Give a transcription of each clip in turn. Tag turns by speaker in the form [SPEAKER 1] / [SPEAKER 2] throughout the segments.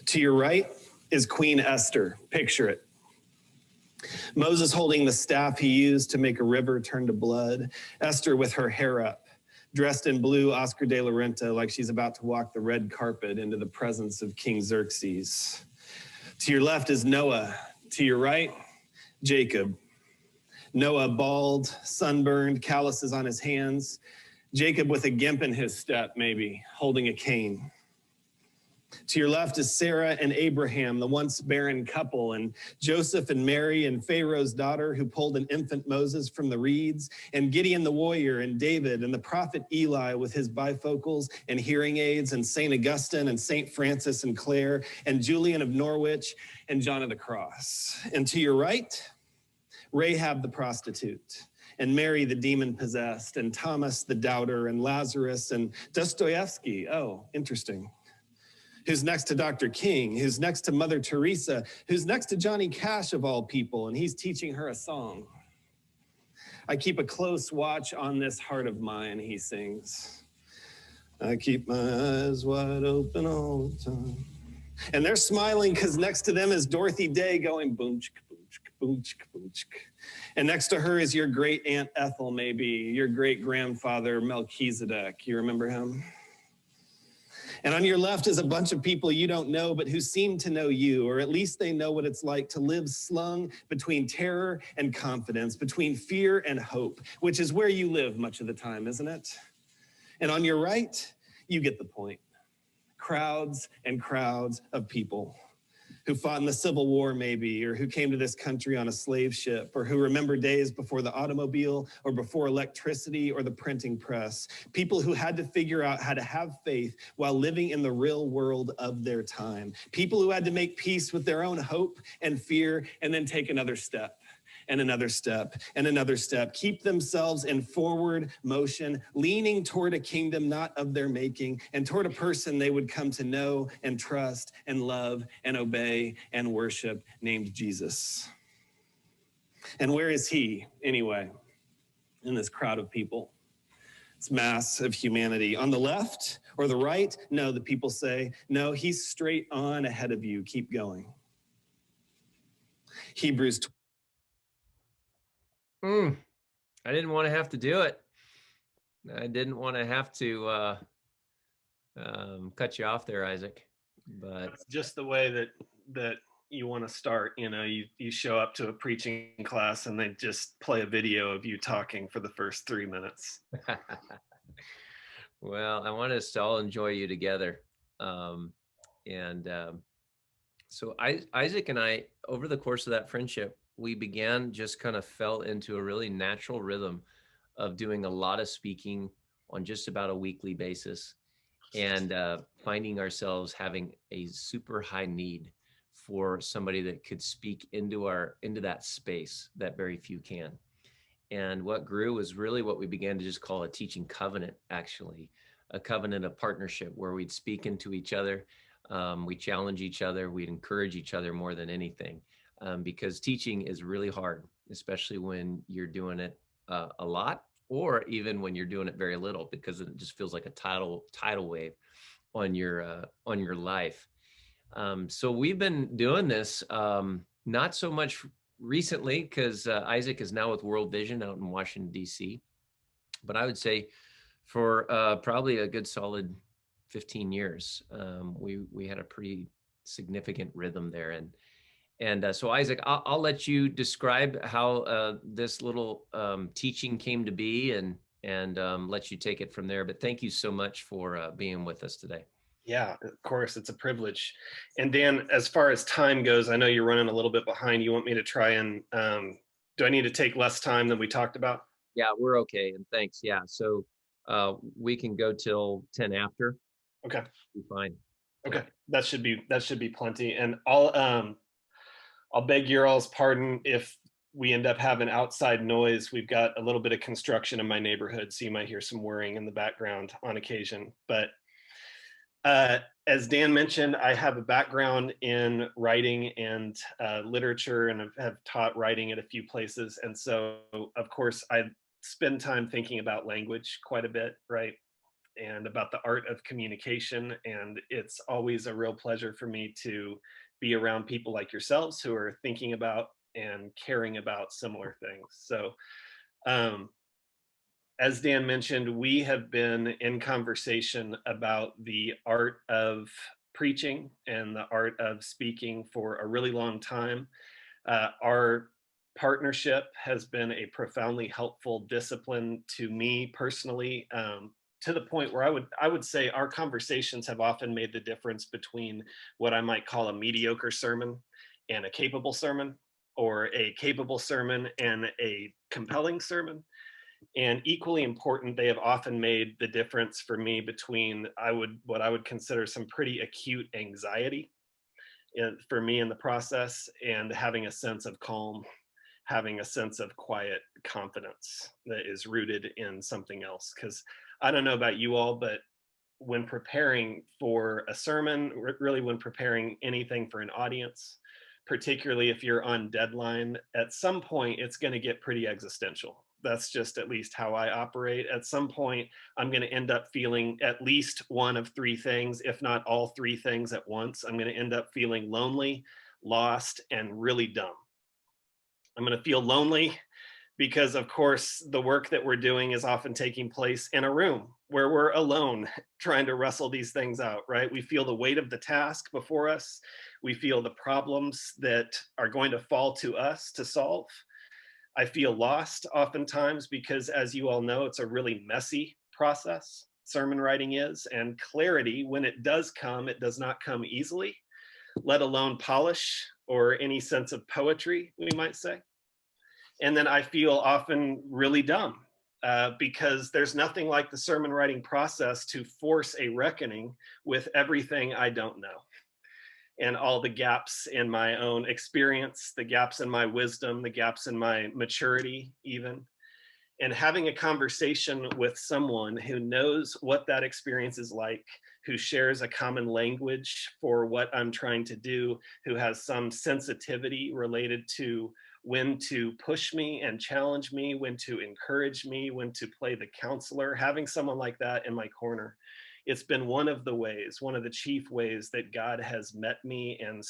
[SPEAKER 1] To your right is Queen Esther. Picture it. Moses holding the staff he used to make a river turn to blood. Esther with her hair up, dressed in blue Oscar de la Renta like she's about to walk the red carpet into the presence of King Xerxes. To your left is Noah. To your right, Jacob. Noah bald, sunburned, calluses on his hands. Jacob with a gimp in his step, maybe, holding a cane. To your left is Sarah and Abraham, the once barren couple, and Joseph and Mary and Pharaoh's daughter who pulled an infant Moses from the reeds, and Gideon the warrior and David and the prophet Eli with his bifocals and hearing aids, and St. Augustine and St. Francis and Clare and Julian of Norwich and John of the Cross. And to your right, Rahab the prostitute, and Mary the demon-possessed, and Thomas the doubter, and Lazarus, and Dostoevsky. Oh, interesting. Who's next to Dr. King, who's next to Mother Teresa, who's next to Johnny Cash of all people, and he's teaching her a song. I keep a close watch on this heart of mine, he sings. I keep my eyes wide open all the time. And they're smiling because next to them is Dorothy Day going boom, chicka, boom, chicka, boom, chicka, boom, chicka. And next to her is your great Aunt Ethel, maybe, your great grandfather Melchizedek. You remember him? And on your left is a bunch of people you don't know, but who seem to know you, or at least they know what it's like to live slung between terror and confidence, between fear and hope, which is where you live much of the time, isn't it? And on your right, you get the point. Crowds and crowds of people who fought in the Civil War maybe, or who came to this country on a slave ship, or who remember days before the automobile, or before electricity, or the printing press. People who had to figure out how to have faith while living in the real world of their time. People who had to make peace with their own hope and fear, and then take another step. And another step, and another step. Keep themselves in forward motion, leaning toward a kingdom not of their making, and toward a person they would come to know and trust and love and obey and worship, named Jesus. And where is he, anyway, in this crowd of people? This mass of humanity. On the left or the right? No, the people say, no, he's straight on ahead of you. Keep going. Hebrews 12.
[SPEAKER 2] I didn't want to have to do it. I didn't want to have to cut you off there, Isaac. But
[SPEAKER 1] that's just the way that you want to start. You know, you show up to a preaching class and they just play a video of you talking for the first 3 minutes.
[SPEAKER 2] Well, I want us to all enjoy you together. So Isaac and I, over the course of that friendship, we just kind of fell into a really natural rhythm of doing a lot of speaking on just about a weekly basis, and finding ourselves having a super high need for somebody that could speak into that space that very few can. And what grew was really what we began to just call a teaching covenant, actually, a covenant of partnership where we'd speak into each other. We challenge each other. We'd encourage each other more than anything. Because teaching is really hard, especially when you're doing it a lot, or even when you're doing it very little, because it just feels like a tidal wave on your life. So we've been doing this not so much recently, because Isaac is now with World Vision out in Washington, D.C. But I would say for probably a good solid 15 years, we had a pretty significant rhythm there. And so Isaac, I'll let you describe how this little teaching came to be, and let you take it from there. But thank you so much for being with us today.
[SPEAKER 1] Yeah, of course, it's a privilege. And Dan, as far as time goes, I know you're running a little bit behind. You want me to try and, do I need to take less time than we talked about?
[SPEAKER 2] Yeah, we're okay. And thanks. Yeah. So we can go till 10 after.
[SPEAKER 1] Okay.
[SPEAKER 2] Be fine.
[SPEAKER 1] Okay. Yeah. That should be plenty. And I'll beg your all's pardon if we end up having outside noise. We've got a little bit of construction in my neighborhood, so you might hear some whirring in the background on occasion. But as Dan mentioned, I have a background in writing and literature, and have taught writing at a few places. And so, of course, I spend time thinking about language quite a bit, right? and about the art of communication. And it's always a real pleasure for me to be around people like yourselves who are thinking about and caring about similar things. So, um, as Dan mentioned, we have been in conversation about the art of preaching and the art of speaking for a really long time. Our partnership has been a profoundly helpful discipline to me personally, to the point where I would say our conversations have often made the difference between what I might call a mediocre sermon and a capable sermon, or a capable sermon and a compelling sermon. And equally important, they have often made the difference for me between what I would consider some pretty acute anxiety for me in the process, and having a sense of calm, having a sense of quiet confidence that is rooted in something else. Because I don't know about you all, but when preparing for a sermon, really when preparing anything for an audience, particularly if you're on deadline, at some point it's going to get pretty existential. That's just at least how I operate. At some point, I'm going to end up feeling at least one of three things, if not all three things at once. I'm going to end up feeling lonely, lost, and really dumb. I'm going to feel lonely because, of course, the work that we're doing is often taking place in a room where we're alone trying to wrestle these things out, right? We feel the weight of the task before us. We feel the problems that are going to fall to us to solve. I feel lost oftentimes because, as you all know, it's a really messy process. Sermon writing is, and clarity, when it does come, it does not come easily, let alone polish or any sense of poetry, we might say. And then I feel often really dumb because there's nothing like the sermon writing process to force a reckoning with everything I don't know, and all the gaps in my own experience, the gaps in my wisdom, the gaps in my maturity, even. And having a conversation with someone who knows what that experience is like, who shares a common language for what I'm trying to do, who has some sensitivity related to when to push me and challenge me, when to encourage me, when to play the counselor, having someone like that in my corner. It's been one of the chief ways that God has met me and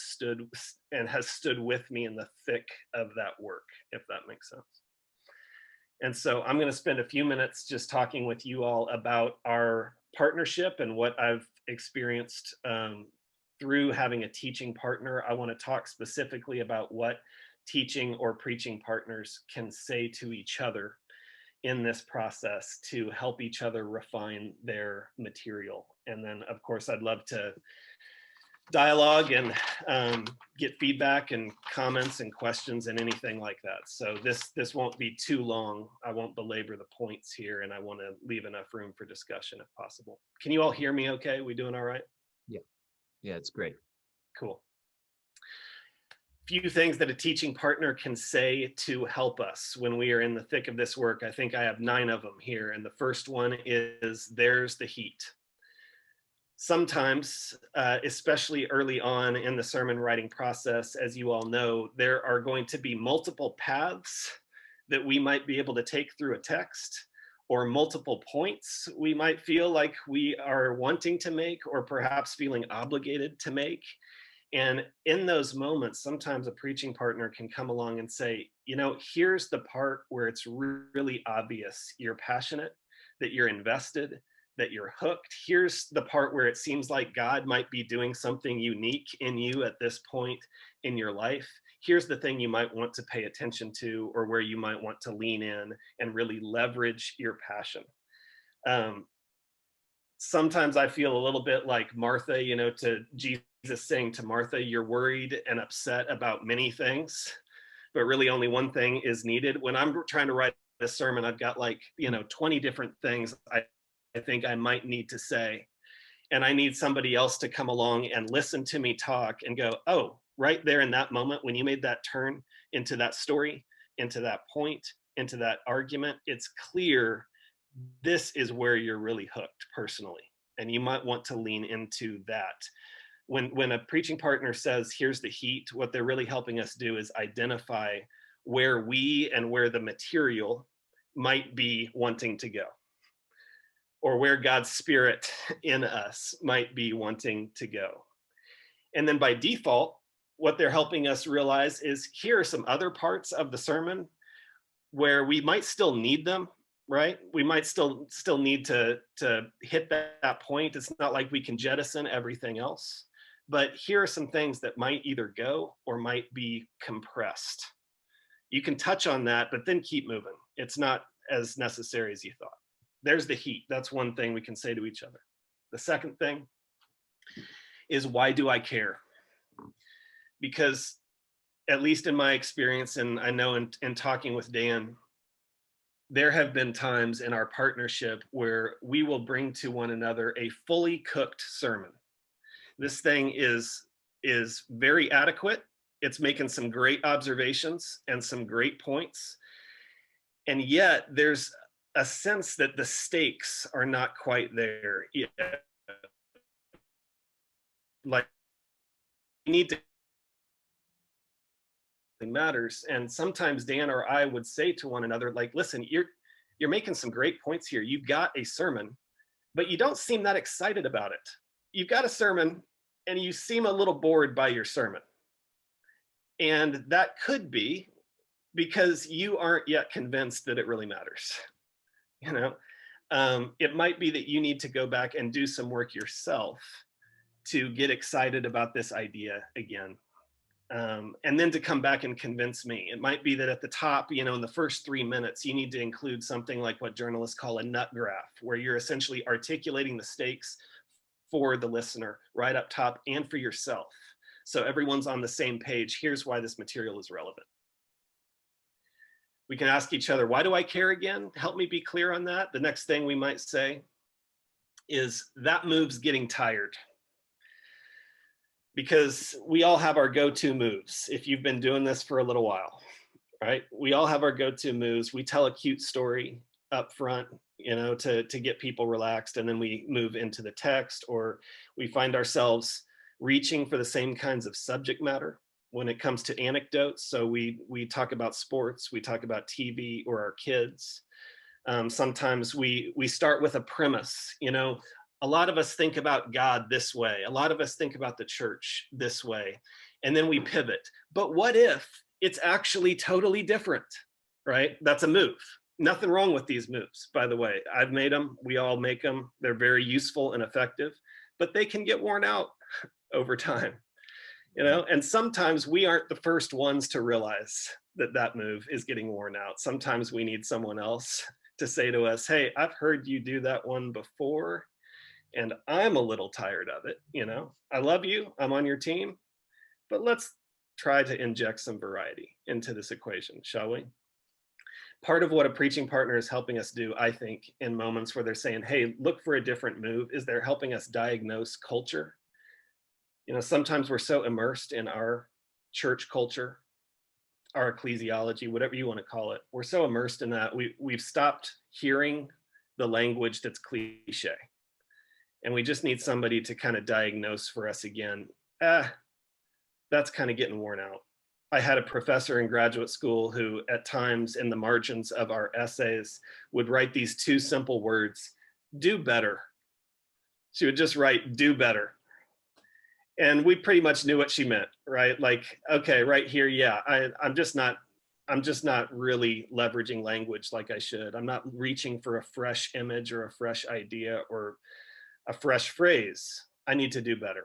[SPEAKER 1] has stood with me in the thick of that work, if that makes sense. And so I'm going to spend a few minutes just talking with you all about our partnership and what I've experienced through having a teaching partner. I want to talk specifically about what teaching or preaching partners can say to each other in this process to help each other refine their material. And then, of course, I'd love to dialogue and get feedback and comments and questions and anything like that. So this won't be too long. I won't belabor the points here, and I want to leave enough room for discussion if possible. Can you all hear me okay? We doing all right?
[SPEAKER 2] Yeah, it's great.
[SPEAKER 1] Cool. Few things that a teaching partner can say to help us when we are in the thick of this work. I think I have 9 of them here. And the first one is, there's the heat. Sometimes, especially early on in the sermon writing process, as you all know, there are going to be multiple paths that we might be able to take through a text, or multiple points we might feel like we are wanting to make, or perhaps feeling obligated to make. And in those moments, sometimes a preaching partner can come along and say, here's the part where it's really obvious you're passionate, that you're invested, that you're hooked. Here's the part where it seems like God might be doing something unique in you at this point in your life. Here's the thing you might want to pay attention to, or where you might want to lean in and really leverage your passion. Sometimes I feel a little bit like Martha, to Jesus saying to Martha, you're worried and upset about many things, but really only one thing is needed. When I'm trying to write a sermon, I've got 20 different things I think I might need to say. And I need somebody else to come along and listen to me talk and go, oh, right there in that moment, when you made that turn into that story, into that point, into that argument, it's clear this is where you're really hooked personally. And you might want to lean into that. When a preaching partner says, here's the heat, what they're really helping us do is identify where we and where the material might be wanting to go.
[SPEAKER 3] or where God's Spirit in us might be wanting to go. And then by default, what they're helping us realize is here are some other parts of the sermon where we might still need them, right? We might still need to hit that point. It's not like we can jettison everything else, but here are some things that might either go or might be compressed. You can touch on that, but then keep moving. It's not as necessary as you thought. There's the heat. That's one thing we can say to each other. The second thing is, why do I care? Because at least in my experience, and I know in talking with Dan, there have been times in our partnership where we will bring to one another a fully cooked sermon. This thing is very adequate. It's making some great observations and some great points. And yet there's a sense that the stakes are not quite there yet. Like, we need to matters. And sometimes Dan or I would say to one another, like, listen, you're making some great points here. You've got a sermon, but you don't seem that excited about it. You've got a sermon and you seem a little bored by your sermon. And that could be because you aren't yet convinced that it really matters. You know, it might be that you need to go back and do some work yourself to get excited about this idea again. And then to come back and convince me. It might be that at the top, you know, in the first 3 minutes, you need to include something like what journalists call a nut graph, where you're essentially articulating the stakes for the listener right up top and for yourself. So everyone's on the same page. Here's why this material is relevant. We can ask each other, why do I care again? Help me be clear on that. The next thing we might say is, that move's getting tired. Because we all have our go-to moves. If you've been doing this for a little while, right? We all have our go-to moves. We tell a cute story up front, you know, to get people relaxed, and then we move into the text, or we find ourselves reaching for the same kinds of subject matter when it comes to anecdotes. So we talk about sports, we talk about TV or our kids. Sometimes we start with a premise, you know. A lot of us think about God this way. A lot of us think about the church this way. And then we pivot. But what if it's actually totally different, right? That's a move. Nothing wrong with these moves, by the way. I've made them. We all make them. They're very useful and effective, but they can get worn out over time, you know? And sometimes we aren't the first ones to realize that that move is getting worn out. Sometimes we need someone else to say to us, hey, I've heard you do that one before, and I'm a little tired of it. You know, I love you, I'm on your team, but let's try to inject some variety into this equation, shall we? Part of what a preaching partner is helping us do, I think, in moments where they're saying, hey, look for a different move, is they're helping us diagnose culture. You know, sometimes we're so immersed in our church culture, our ecclesiology, whatever you want to call it. We're so immersed in that we've stopped hearing the language that's cliche. And we just need somebody to kind of diagnose for us again, that's kind of getting worn out. I had a professor in graduate school who at times in the margins of our essays would write these two simple words, do better. She would just write, do better. And we pretty much knew what she meant, right? Like, okay, right here, yeah, I'm just not really leveraging language like I should. I'm not reaching for a fresh image or a fresh idea or a fresh phrase. I need to do better.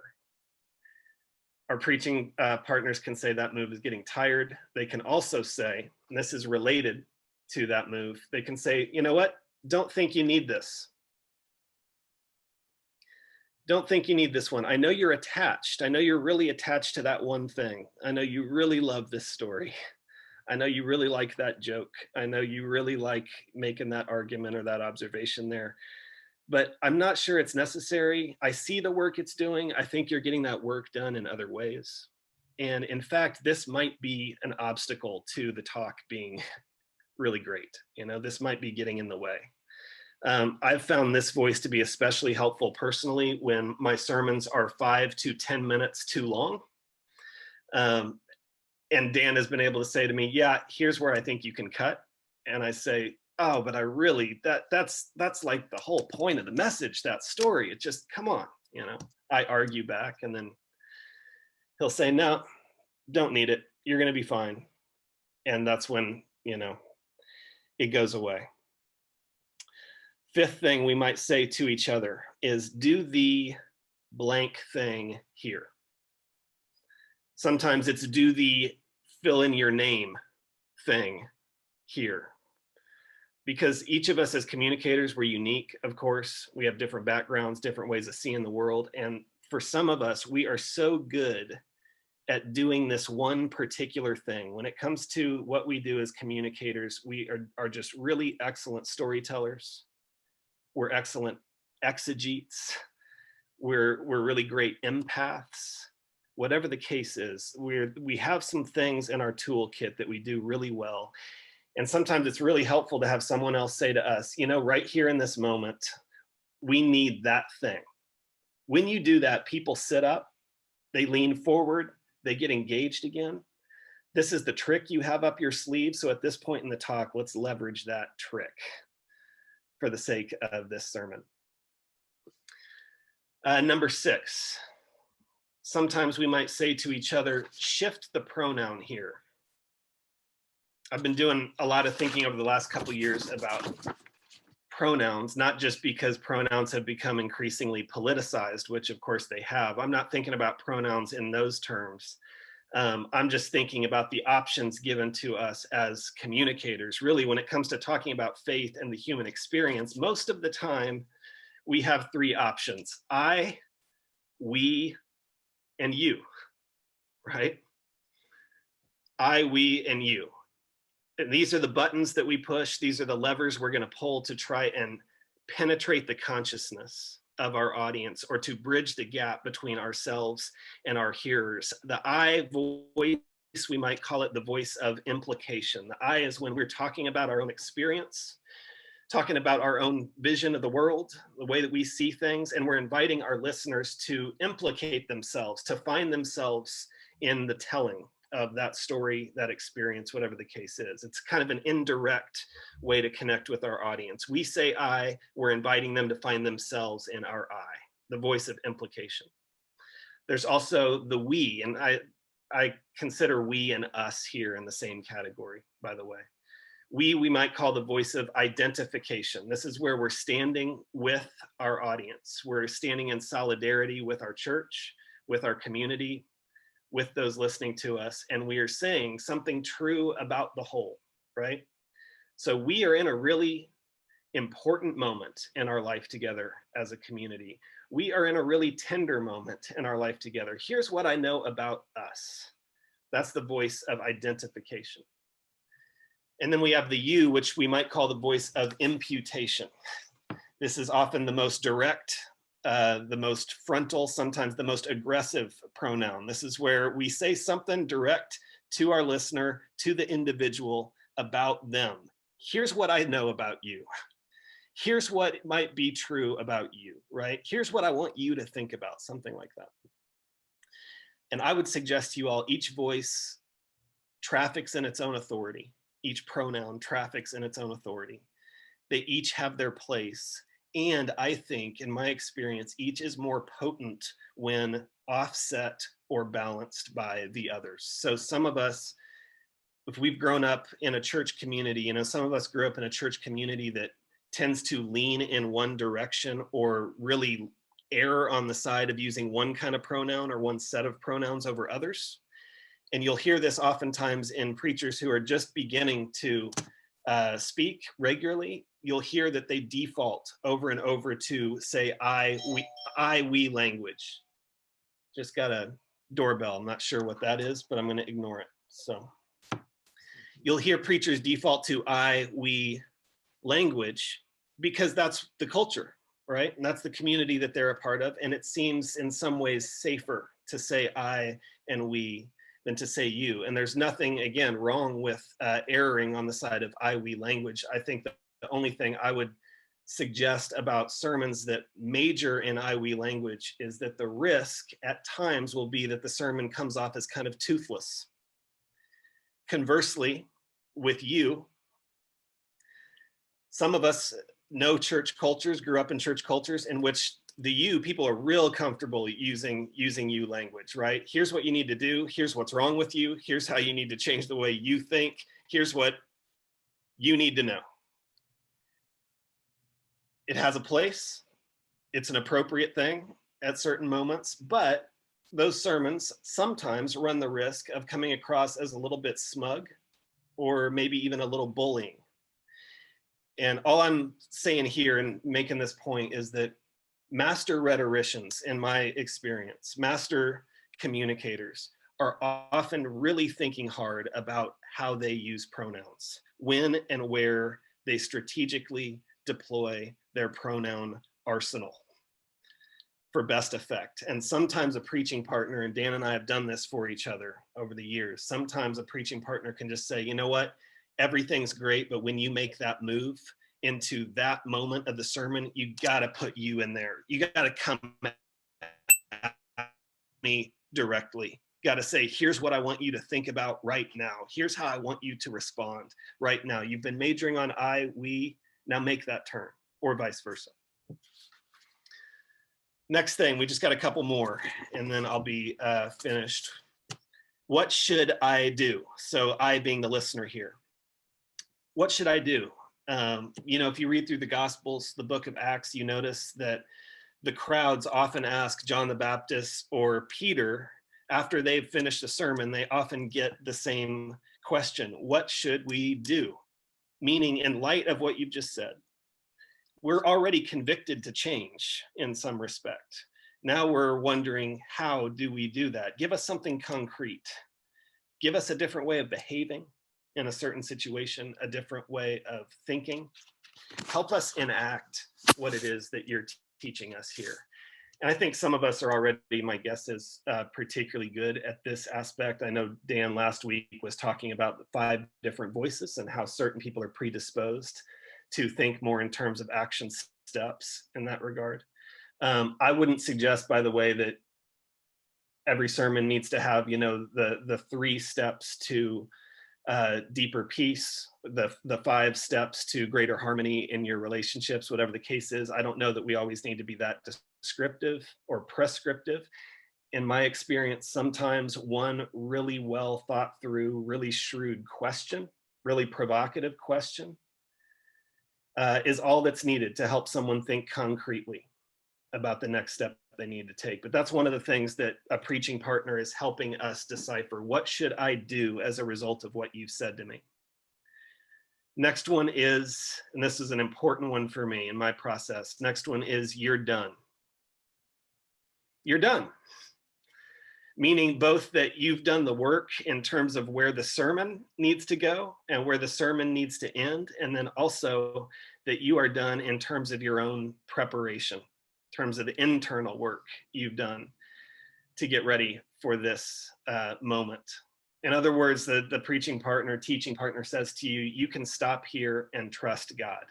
[SPEAKER 3] Our preaching partners can say that move is getting tired. They can also say, and this is related to that move, they can say, you know what? Don't think you need this. Don't think you need this one. I know you're attached. I know you're really attached to that one thing. I know you really love this story. I know you really like that joke. I know you really like making that argument or that observation there. But I'm not sure it's necessary. I see the work it's doing. I think you're getting that work done in other ways. And in fact, this might be an obstacle to the talk being really great. You know, this might be getting in the way. I've found this voice to be especially helpful personally when my sermons are 5 to 10 minutes too long. And Dan has been able to say to me, yeah, here's where I think you can cut. And I say, oh, but I really, that's like the whole point of the message, that story. It just, come on, you know. I argue back, and then he'll say, no, don't need it. You're going to be fine. And that's when, you know, it goes away. Fifth thing we might say to each other is, do the blank thing here. Sometimes it's do the fill in your name thing here. Because each of us as communicators, we're unique, of course. We have different backgrounds, different ways of seeing the world. And for some of us, we are so good at doing this one particular thing. When it comes to what we do as communicators, we are just really excellent storytellers. We're excellent exegetes. We're really great empaths. Whatever the case is, we have some things in our toolkit that we do really well. And sometimes it's really helpful to have someone else say to us, you know, right here in this moment, we need that thing. When you do that, people sit up, they lean forward, they get engaged again. This is the trick you have up your sleeve. So at this point in the talk, let's leverage that trick for the sake of this sermon. Number 6, sometimes we might say to each other, shift the pronoun here. I've been doing a lot of thinking over the last couple of years about pronouns, not just because pronouns have become increasingly politicized, which of course they have. I'm not thinking about pronouns in those terms. I'm just thinking about the options given to us as communicators. Really, when it comes to talking about faith and the human experience, most of the time we have 3 options: I, we, and you, right? I, we, and you. And these are the buttons that we push. These are the levers we're going to pull to try and penetrate the consciousness of our audience, or to bridge the gap between ourselves and our hearers. The I voice, we might call it the voice of implication. The I is when we're talking about our own experience, talking about our own vision of the world, the way that we see things, and we're inviting our listeners to implicate themselves, to find themselves in the telling of that story, that experience, whatever the case is. It's kind of an indirect way to connect with our audience. We say I, we're inviting them to find themselves in our I, the voice of implication. There's also the we, and I consider we and us here in the same category, by the way. We might call the voice of identification. This is where we're standing with our audience. We're standing in solidarity with our church, with our community, with those listening to us, and we are saying something true about the whole, right? So we are in a really important moment in our life together as a community. We are in a really tender moment in our life together. Here's what I know about us. That's the voice of identification. And then we have the you, which we might call the voice of imputation. This is often the most direct, the most frontal, sometimes the most aggressive pronoun. This is where we say something direct to our listener, to the individual, about them. Here's what I know about you. Here's what might be true about you, right? Here's what I want you to think about, something like that. And I would suggest to you all, each voice traffics in its own authority. Each pronoun traffics in its own authority. They each have their place. And I think, in my experience, each is more potent when offset or balanced by the others. So some of us, if we've grown up in a church community, you know, some of us grew up in a church community that tends to lean in one direction, or really err on the side of using one kind of pronoun or one set of pronouns over others. And you'll hear this oftentimes in preachers who are just beginning to speak regularly. You'll hear that they default over and over to say I, we language. Just got a doorbell. I'm not sure what that is, but I'm going to ignore it. So you'll hear preachers default to I, we language, because that's the culture, right? And that's the community that they're a part of. And it seems in some ways safer to say I and we than to say you. And there's nothing, again, wrong with erring on the side of I, we language. I think that the only thing I would suggest about sermons that major in I, we language is that the risk at times will be that the sermon comes off as kind of toothless. Conversely, with you, Some of us know church cultures, grew up in church cultures in which people are real comfortable using you language, right? Here's what you need to do. Here's what's wrong with you. Here's how you need to change the way you think. Here's what you need to know. It has a place. It's an appropriate thing at certain moments, but those sermons sometimes run the risk of coming across as a little bit smug or maybe even a little bullying. And all I'm saying here and making this point is that master rhetoricians, in my experience, master communicators, are often really thinking hard about how they use pronouns, when and where they strategically deploy their pronoun arsenal for best effect. And sometimes a preaching partner, and Dan and I have done this for each other over the years, sometimes a preaching partner can just say, you know what, everything's great, but when you make that move into that moment of the sermon, you got to put you in there. You got to come at me directly. Got to say, here's what I want you to think about right now. Here's how I want you to respond right now. You've been majoring on I, we, now make that turn, or vice versa. Next thing, we just got a couple more, and then I'll be finished. What should I do? So I being the listener here. What should I do? If you read through the Gospels, the book of Acts, you notice that the crowds often ask John the Baptist or Peter, after they've finished a sermon, they often get the same question: what should we do? Meaning, in light of what you've just said, we're already convicted to change in some respect. Now we're wondering, how do we do that? Give us something concrete. Give us a different way of behaving in a certain situation, a different way of thinking. Help us enact what it is that you're teaching us here. And I think some of us are already, my guess is, particularly good at this aspect. I know Dan last week was talking about the 5 different voices and how certain people are predisposed to think more in terms of action steps in that regard. I wouldn't suggest, by the way, that every sermon needs to have, the 3 steps to deeper peace, the 5 steps to greater harmony in your relationships, whatever the case is. I don't know that we always need to be that descriptive or prescriptive. In my experience, sometimes one really well thought through, really shrewd question, really provocative question, is all that's needed to help someone think concretely about the next step they need to take. But that's one of the things that a preaching partner is helping us decipher. What should I do as a result of what you've said to me? Next one is, and this is an important one for me in my process, next one is, you're done. You're done. Meaning both that you've done the work in terms of where the sermon needs to go and where the sermon needs to end, and then also that you are done in terms of your own preparation, in terms of the internal work you've done to get ready for this moment. In other words, the preaching partner, teaching partner says to you, you can stop here and trust God.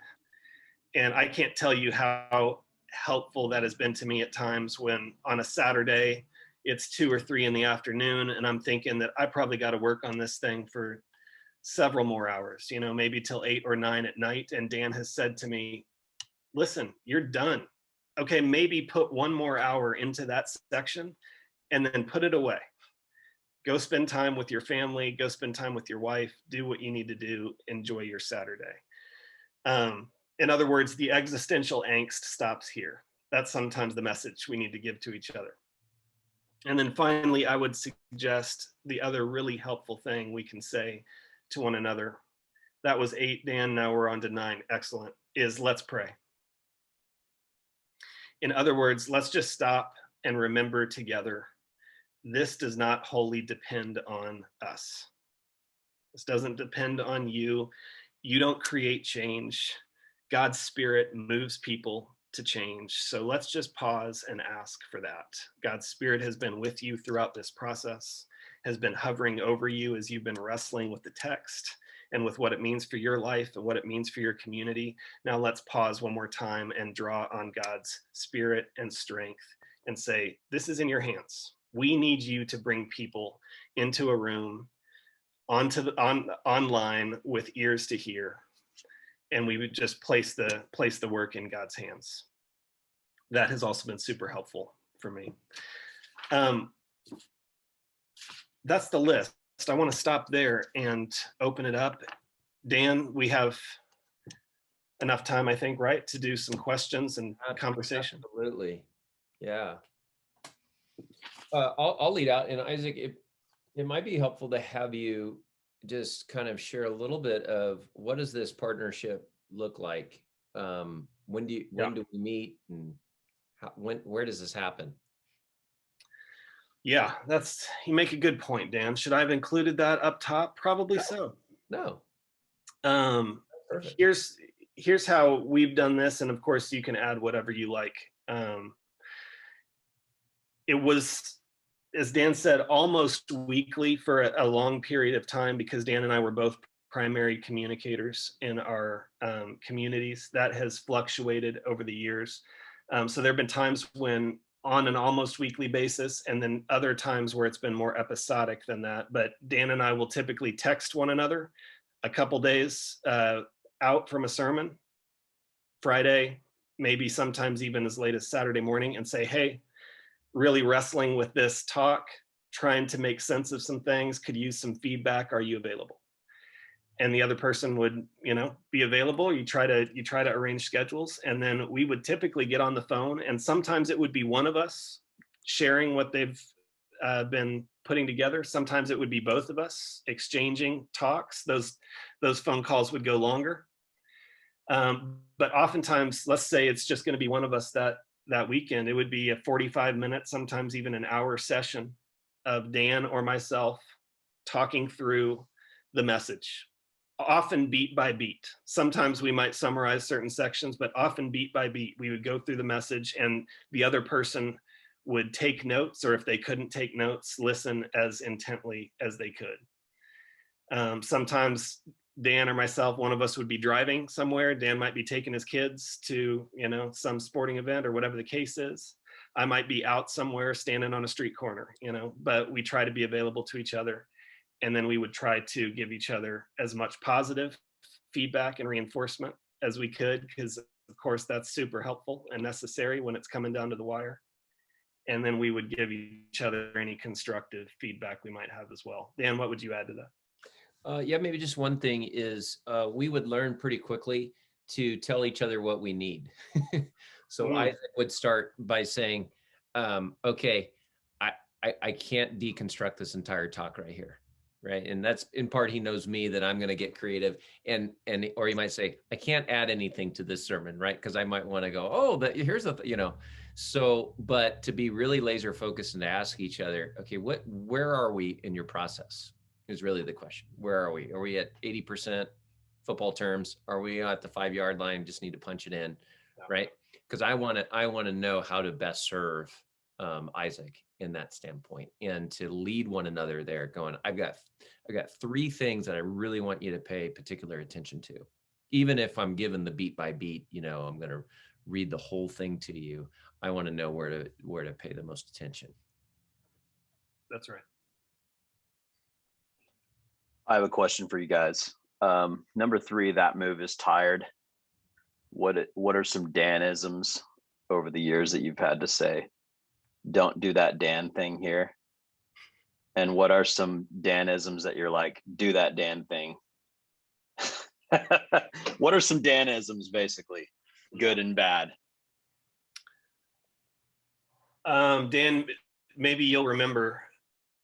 [SPEAKER 3] And I can't tell you how helpful that has been to me at times when on a Saturday, it's 2 or 3 in the afternoon, and I'm thinking that I probably got to work on this thing for several more hours, maybe till 8 or 9 at night. And Dan has said to me, listen, you're done. Okay, maybe put 1 more hour into that section and then put it away. Go spend time with your family, go spend time with your wife, do what you need to do, enjoy your Saturday. In other words, the existential angst stops here. That's sometimes the message we need to give to each other. And then finally, I would suggest the other really helpful thing we can say to one another, that was 8, Dan, now we're on to 9, excellent, is let's pray. In other words, let's just stop and remember together, this does not wholly depend on us. This doesn't depend on you. You don't create change. God's Spirit moves people to change. So let's just pause and ask for that. God's Spirit has been with you throughout this process, has been hovering over you as you've been wrestling with the text and with what it means for your life and what it means for your community. Now let's pause one more time and draw on God's Spirit and strength and say, this is in your hands. We need you to bring people into a room, online with ears to hear, and we would just place the work in God's hands. That has also been super helpful for me. That's the list. I want to stop there and open it up. Dan, we have enough time, I think, right, to do some questions and conversation.
[SPEAKER 2] Absolutely. Yeah. I'll lead out, and Isaac, it might be helpful to have you just kind of share a little bit of what does this partnership look like? When do we meet, and where does this happen?
[SPEAKER 3] Yeah, you make a good point, Dan. Should I have included that up top? Probably so.
[SPEAKER 2] No.
[SPEAKER 3] Perfect. Here's how we've done this, and of course you can add whatever you like. It was, as Dan said, almost weekly for a long period of time, because Dan and I were both primary communicators in our communities. That has fluctuated over the years. So there have been times when on an almost weekly basis, and then other times where it's been more episodic than that. But Dan and I will typically text one another a couple days out from a sermon, Friday, maybe sometimes even as late as Saturday morning, and say, hey, really wrestling with this talk, trying to make sense of some things, could use some feedback. Are you available? And the other person would, be available. You try to arrange schedules, and then we would typically get on the phone, and sometimes it would be one of us sharing what they've been putting together. Sometimes it would be both of us exchanging talks. Those phone calls would go longer. But oftentimes, let's say it's just going to be one of us that weekend, it would be a 45-minute, sometimes even an hour session of Dan or myself talking through the message, often beat by beat. Sometimes we might summarize certain sections, but often beat by beat. We would go through the message, and the other person would take notes, or if they couldn't take notes, listen as intently as they could. Sometimes Dan or myself, one of us would be driving somewhere. Dan might be taking his kids to, some sporting event or whatever the case is. I might be out somewhere standing on a street corner, but we try to be available to each other. And then we would try to give each other as much positive feedback and reinforcement as we could, because of course that's super helpful and necessary when it's coming down to the wire. And then we would give each other any constructive feedback we might have as well. Dan, what would you add to that?
[SPEAKER 2] Yeah, maybe just one thing is we would learn pretty quickly to tell each other what we need. So Isaac would start by saying, okay, I can't deconstruct this entire talk right here. Right. And that's in part, he knows me, that I'm going to get creative, or he might say, I can't add anything to this sermon. Right. Because I might want to go, oh, here's so, but to be really laser focused and to ask each other, okay, where are we in your process is really the question. Where are we? Are we at 80% football terms? Are we at the 5-yard line? Just need to punch it in. Right. Because I want to know how to best serve Isaac in that standpoint, and to lead one another there, going, I've got 3 things that I really want you to pay particular attention to. Even if I'm given the beat by beat, I'm going to read the whole thing to you. I want to know where to pay the most attention.
[SPEAKER 3] That's right.
[SPEAKER 4] I have a question for you guys. Number 3, that move is tired. What are some Danisms over the years that you've had to say, don't do that Dan thing here? And what are some Danisms that you're like, do that Dan thing? What are some Danisms, basically, good and bad?
[SPEAKER 3] Dan, maybe you'll remember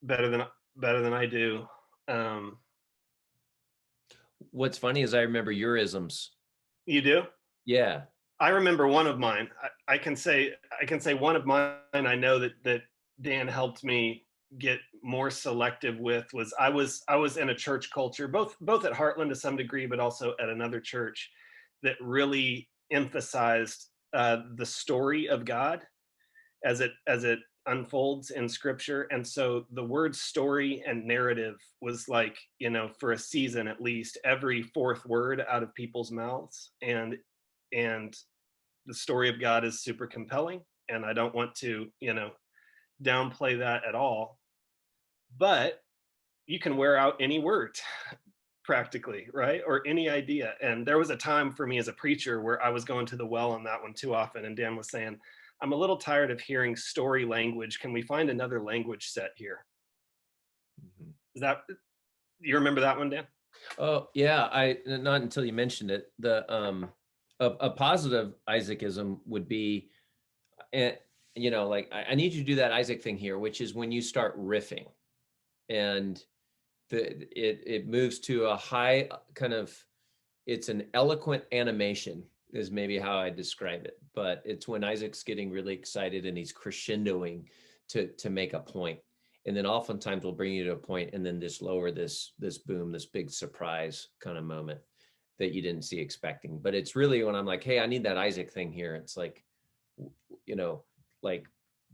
[SPEAKER 3] better than I do.
[SPEAKER 2] What's funny is I remember your isms.
[SPEAKER 3] You do?
[SPEAKER 2] Yeah.
[SPEAKER 3] I remember one of mine. I can say one of mine I know that Dan helped me get more selective with was I was in a church culture, both at Heartland to some degree, but also at another church that really emphasized the story of God as it unfolds in scripture. And so the word story and narrative was like, for a season at least, every 4th word out of people's mouths. And the story of God is super compelling, and I don't want to, downplay that at all. But you can wear out any word practically, right? Or any idea. And there was a time for me as a preacher where I was going to the well on that one too often. And Dan was saying, I'm a little tired of hearing story language. Can we find another language set here?
[SPEAKER 2] Mhm.
[SPEAKER 3] Is that, you remember that one, Dan?
[SPEAKER 2] Oh yeah, I not until you mentioned it. A positive Isaacism would be, and like I need you to do that Isaac thing here, which is when you start riffing, and it moves to a high kind of, it's an eloquent animation is maybe how I describe it, but it's when Isaac's getting really excited and he's crescendoing to make a point, and then oftentimes we'll bring you to a point and then just lower this boom, this big surprise kind of moment that you didn't see expecting. But it's really when I'm like, hey, I need that Isaac thing here. It's like, like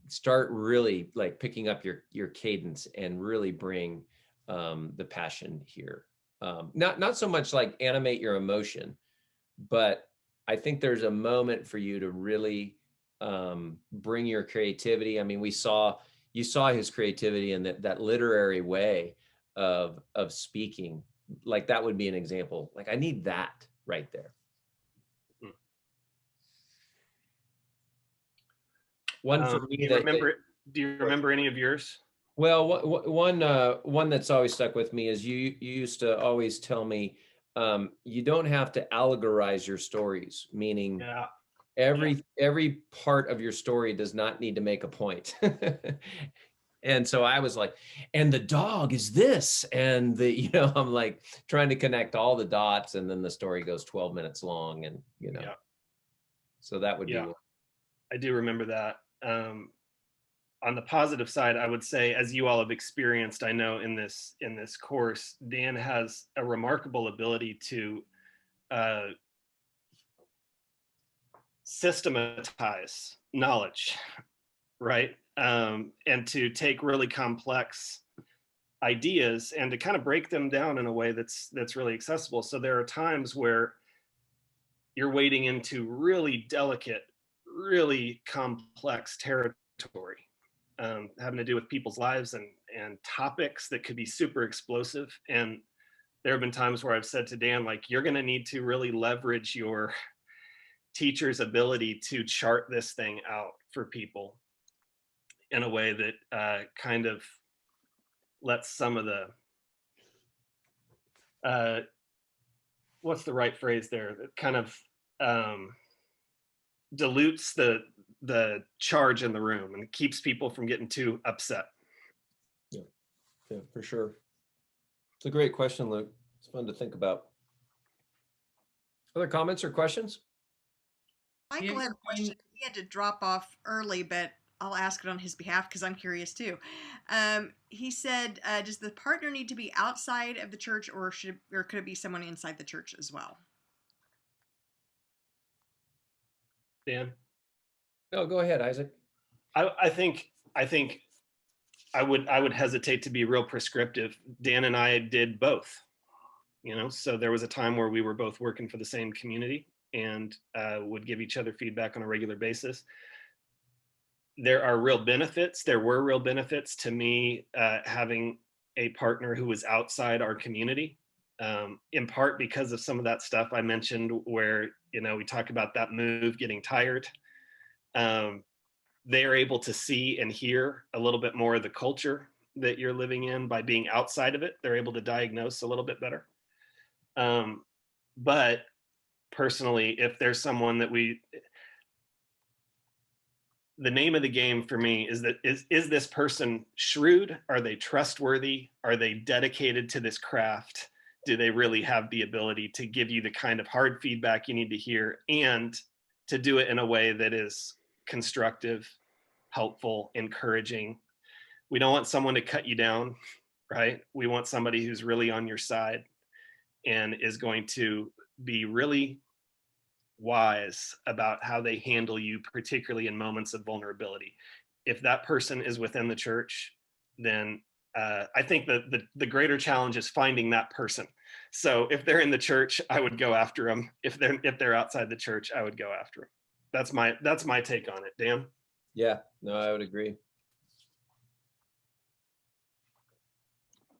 [SPEAKER 2] start really like picking up your cadence and really bring the passion here. Not so much like animate your emotion, but I think there's a moment for you to really bring your creativity. I mean, you saw his creativity in that literary way of speaking. Like that would be an example. Like I need that right there. One for me
[SPEAKER 3] do you remember any of yours?
[SPEAKER 2] Well, one that's always stuck with me is you used to always tell me, you don't have to allegorize your stories, meaning
[SPEAKER 3] Yeah.
[SPEAKER 2] every part of your story does not need to make a point. And so I was like, and the dog is this, and I'm like trying to connect all the dots, and then the story goes 12 minutes long, and
[SPEAKER 3] Yeah.
[SPEAKER 2] So that would be
[SPEAKER 3] Yeah.
[SPEAKER 2] one.
[SPEAKER 3] I do remember that. On the positive side, I would say, as you all have experienced, I know in this course, Dan has a remarkable ability to systematize knowledge, right? And to take really complex ideas and to kind of break them down in a way that's really accessible. So there are times where you're wading into really delicate, really complex territory, having to do with people's lives and topics that could be super explosive. And there have been times where I've said to Dan, like, you're going to need to really leverage your teacher's ability to chart this thing out for people in a way that kind of lets some of the what's the right phrase there, that kind of dilutes the charge in the room and keeps people from getting too upset.
[SPEAKER 2] Yeah, for sure. It's a great question, Luke. It's fun to think about. Other comments or questions?
[SPEAKER 5] Michael had a question. He had to drop off early, but I'll ask it on his behalf because I'm curious too. He said, does the partner need to be outside of the church, or could it be someone inside the church as well?
[SPEAKER 3] Dan?
[SPEAKER 2] No, go ahead, Isaac.
[SPEAKER 3] I think I would hesitate to be real prescriptive. Dan and I did both, so there was a time where we were both working for the same community and would give each other feedback on a regular basis. There were real benefits to me having a partner who was outside our community, in part because of some of that stuff I mentioned where, we talk about that move getting tired. They are able to see and hear a little bit more of the culture that you're living in by being outside of it. They're able to diagnose a little bit better. But personally, if there's someone that the name of the game for me is that is this person shrewd? Are they trustworthy? Are they dedicated to this craft? Do they really have the ability to give you the kind of hard feedback you need to hear and to do it in a way that is constructive, helpful, encouraging? We don't want someone to cut you down, right? We want somebody who's really on your side and is going to be really wise about how they handle you, particularly in moments of vulnerability. If that person is within the church, then I think that the greater challenge is finding that person. So if they're in the church, I would go after them. If they're outside the church, I would go after them. That's my take on it. Dan?
[SPEAKER 2] Yeah, no, I would agree.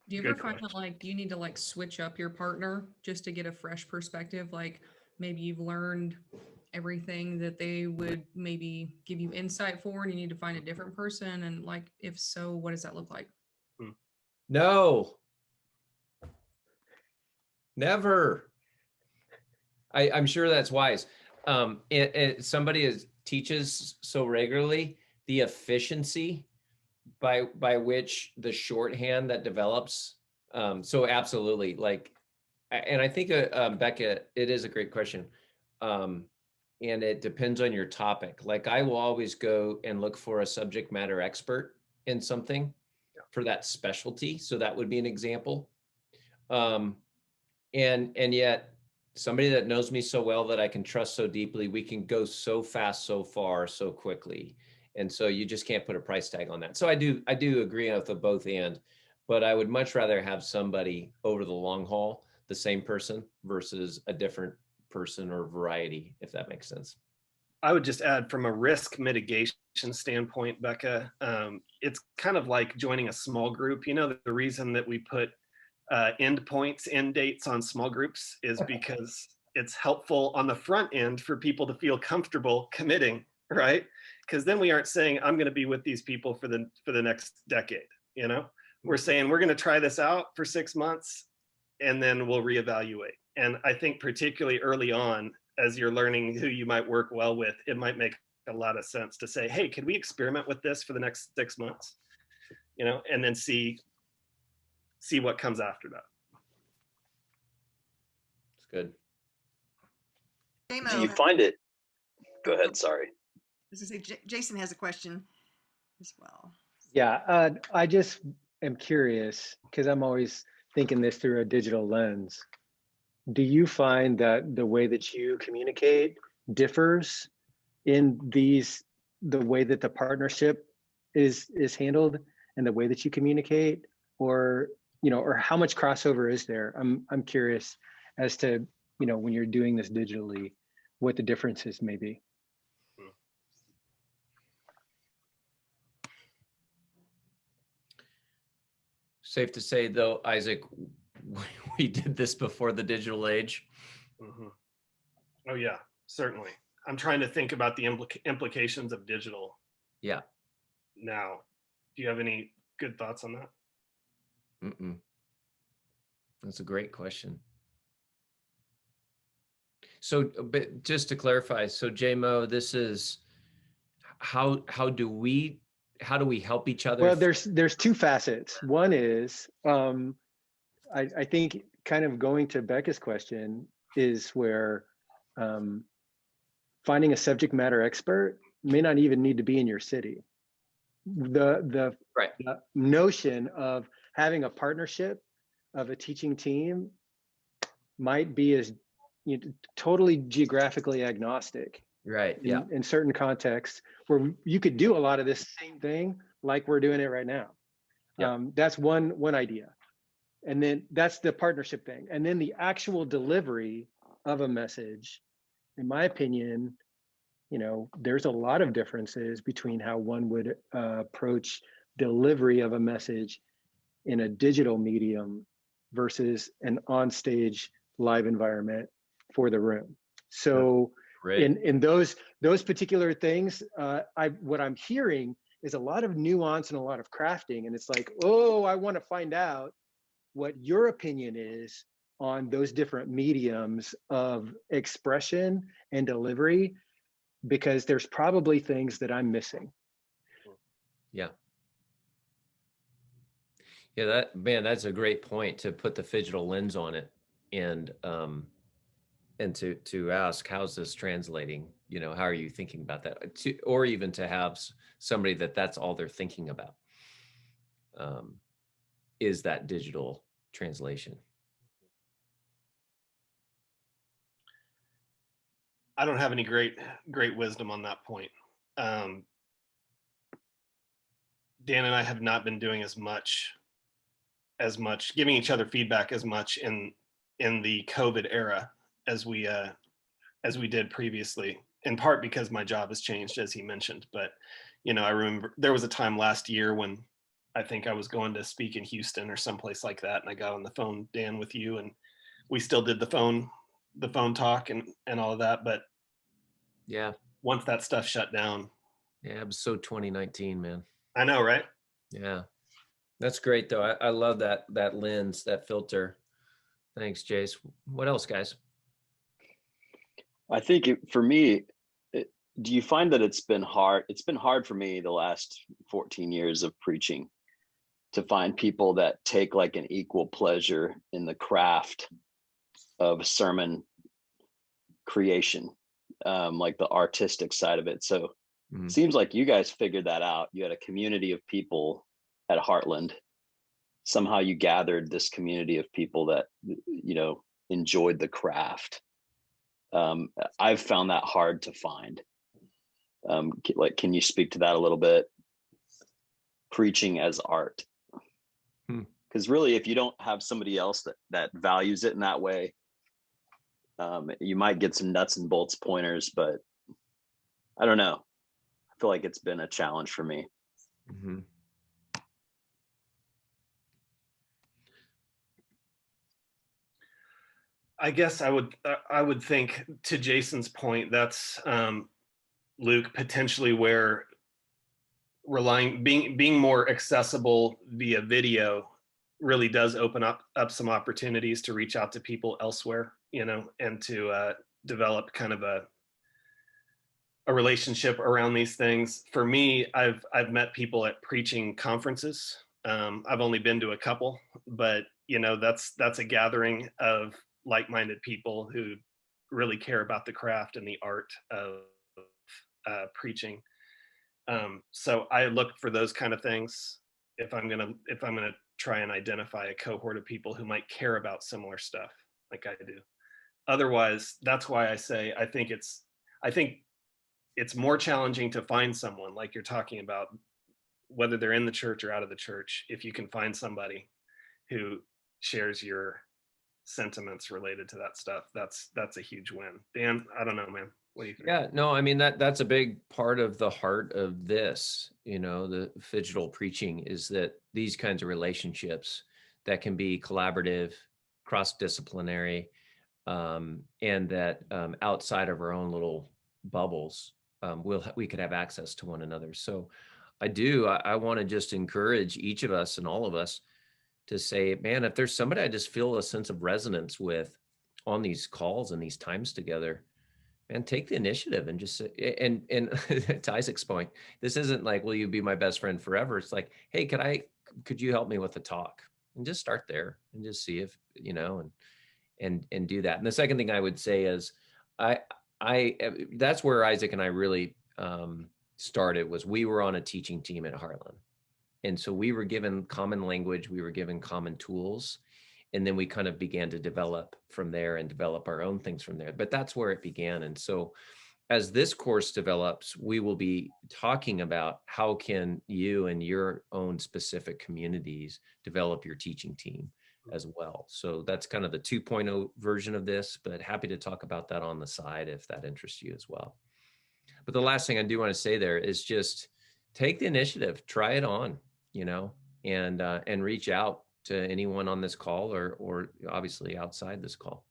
[SPEAKER 6] Do you ever find that like you need to like switch up your partner just to get a fresh perspective? Like maybe you've learned everything that they would maybe give you insight for, and you need to find a different person. And like, if so, what does that look like?
[SPEAKER 2] No, never. I'm sure that's wise. Somebody teaches so regularly, the efficiency by which the shorthand that develops. So absolutely, like, and I think Becca, it is a great question. And it depends on your topic. Like I will always go and look for a subject matter expert in something for that specialty. So that would be an example. And yet somebody that knows me so well that I can trust so deeply, we can go so fast, so far, so quickly. And so you just can't put a price tag on that. So I do agree with the both and, but I would much rather have somebody over the long haul, the same person versus a different person or variety, if that makes sense.
[SPEAKER 3] I would just add from a risk mitigation standpoint, Becca, it's kind of like joining a small group. You know, the reason that we put end dates on small groups is because it's helpful on the front end for people to feel comfortable committing, right? Because then we aren't saying I'm going to be with these people for the next decade. You know, we're saying we're going to try this out for 6 months and then we'll reevaluate. And I think particularly early on, as you're learning who you might work well with, it might make a lot of sense to say, hey, can we experiment with this for the next 6 months? You know, and then see what comes after that.
[SPEAKER 2] It's good.
[SPEAKER 4] Do you find it? Go ahead. Sorry.
[SPEAKER 5] I was going to say, Jason has a question as well.
[SPEAKER 7] Yeah, I just am curious because I'm always thinking this through a digital lens. Do you find that the way that you communicate differs in the way that the partnership is handled and the way that you communicate, or or how much crossover is there? I'm curious as to when you're doing this digitally, what the differences may be.
[SPEAKER 2] Safe to say, though, Isaac, we did this before the digital age.
[SPEAKER 3] Mm-hmm. Oh yeah, certainly. I'm trying to think about the implications of digital.
[SPEAKER 2] Yeah.
[SPEAKER 3] Now, do you have any good thoughts on that?
[SPEAKER 2] That's a great question. So, but just to clarify, so JMO, this is how do we help each other?
[SPEAKER 7] Well, there's two facets. One is I think kind of going to Becca's question is where finding a subject matter expert may not even need to be in your city. The notion of having a partnership of a teaching team might be as totally geographically agnostic.
[SPEAKER 2] Right.
[SPEAKER 7] In certain contexts where you could do a lot of this same thing like we're doing it right now. That's one idea. And then that's the partnership thing. And then the actual delivery of a message, in my opinion, there's a lot of differences between how one would approach delivery of a message in a digital medium versus an onstage live environment for the room. So in those particular things, what I'm hearing is a lot of nuance and a lot of crafting. And it's like, oh, I want to find out what your opinion is on those different mediums of expression and delivery, because there's probably things that I'm missing.
[SPEAKER 2] Yeah, that's a great point, to put the phygital lens on it, and to ask, how's this translating? How are you thinking about that? Or even to have somebody that's all they're thinking about, is that digital translation.
[SPEAKER 3] I don't have any great wisdom on that point. Dan and I have not been doing as much giving each other feedback as much in the COVID era as we did previously, in part because my job has changed, as he mentioned. But I remember there was a time last year when I think I was going to speak in Houston or someplace like that, and I got on the phone, Dan, with you, and we still did the phone talk and all of that. But
[SPEAKER 2] Yeah.
[SPEAKER 3] once that stuff shut down,
[SPEAKER 2] Yeah. It was so 2019, man.
[SPEAKER 3] I know, right?
[SPEAKER 2] Yeah. That's great though. I love that lens, that filter. Thanks, Jace. What else, guys?
[SPEAKER 4] I think for me, do you find that it's been hard? It's been hard for me the last 14 years of preaching to find people that take like an equal pleasure in the craft of sermon creation, like the artistic side of it. So it seems like you guys figured that out. You had a community of people at Heartland. Somehow you gathered this community of people that, you know, enjoyed the craft. I've found that hard to find. Like, can you speak to that a little bit? Preaching as art. Because really, if you don't have somebody else that values it in that way, you might get some nuts and bolts pointers, but I don't know. I feel like it's been a challenge for me.
[SPEAKER 2] Mm-hmm.
[SPEAKER 3] I guess I would think, to Jason's point, that's Luke, potentially where being more accessible via video really does open up some opportunities to reach out to people elsewhere, you know, and to develop kind of a relationship around these things. For me, I've met people at preaching conferences. I've only been to a couple, but you know, that's a gathering of like-minded people who really care about the craft and the art of preaching. So I look for those kind of things if I'm gonna try and identify a cohort of people who might care about similar stuff like I do. Otherwise, that's why I say I think it's more challenging to find someone, like you're talking about, whether they're in the church or out of the church. If you can find somebody who shares your sentiments related to that stuff, that's a huge win. Dan, I don't know, man. What do you think?
[SPEAKER 2] Yeah, no, I mean, that's a big part of the heart of this, you know, the digital preaching, is that these kinds of relationships that can be collaborative, cross-disciplinary, and that outside of our own little bubbles, we could have access to one another. So I want to just encourage each of us and all of us to say, man, if there's somebody I just feel a sense of resonance with on these calls and these times together, and take the initiative and just say, and to Isaac's point, this isn't like, will you be my best friend forever? It's like, hey, could you help me with the talk? And just start there and just see if, you know, and do that. And the second thing I would say is that's where Isaac and I really started, was we were on a teaching team at Heartland. And so we were given common language, we were given common tools, and then we kind of began to develop from there and develop our own things from there. But that's where it began. And so as this course develops, we will be talking about how can you and your own specific communities develop your teaching team as well. So that's kind of the 2.0 version of this, but happy to talk about that on the side if that interests you as well. But the last thing I do want to say there is just take the initiative, try it on, you know, and reach out to anyone on this call or obviously outside this call.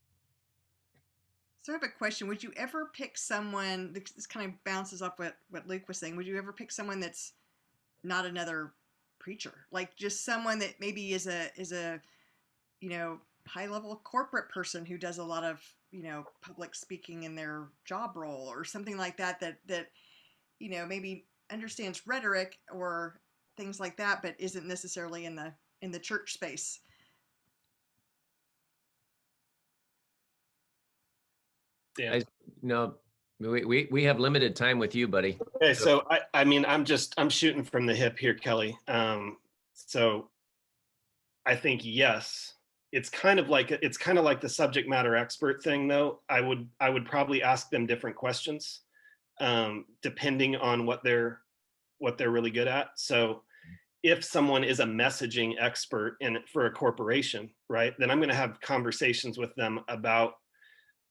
[SPEAKER 5] So I have a question. Would you ever pick someone, this kind of bounces off what Luke was saying, would you ever pick someone that's not another preacher? Like just someone that maybe is a you know, high level corporate person who does a lot of, you know, public speaking in their job role or something like that, you know, maybe understands rhetoric or things like that, but isn't necessarily in the church space.
[SPEAKER 3] Yeah.
[SPEAKER 2] We have limited time with you, buddy.
[SPEAKER 3] Okay, so I mean, I'm shooting from the hip here, Kelly. So I think yes, it's kind of like the subject matter expert thing, though. I would probably ask them different questions, depending on what they're really good at. So if someone is a messaging expert for a corporation, right, then I'm going to have conversations with them about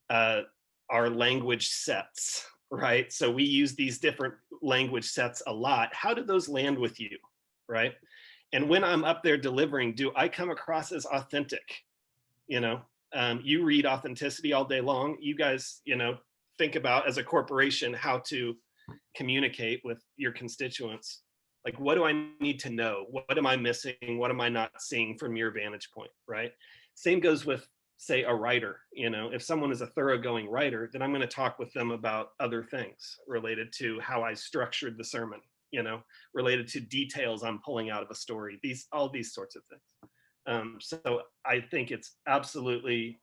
[SPEAKER 3] our language sets, right? So we use these different language sets a lot. How do those land with you, right? And when I'm up there delivering, do I come across as authentic? You know, you read authenticity all day long. You guys, you know, think about as a corporation how to communicate with your constituents. Like, what do I need to know? What am I missing? What am I not seeing from your vantage point, right? Same goes with, say, a writer. You know, if someone is a thoroughgoing writer, then I'm going to talk with them about other things related to how I structured the sermon, you know, related to details I'm pulling out of a story, all these sorts of things. So I think it's absolutely,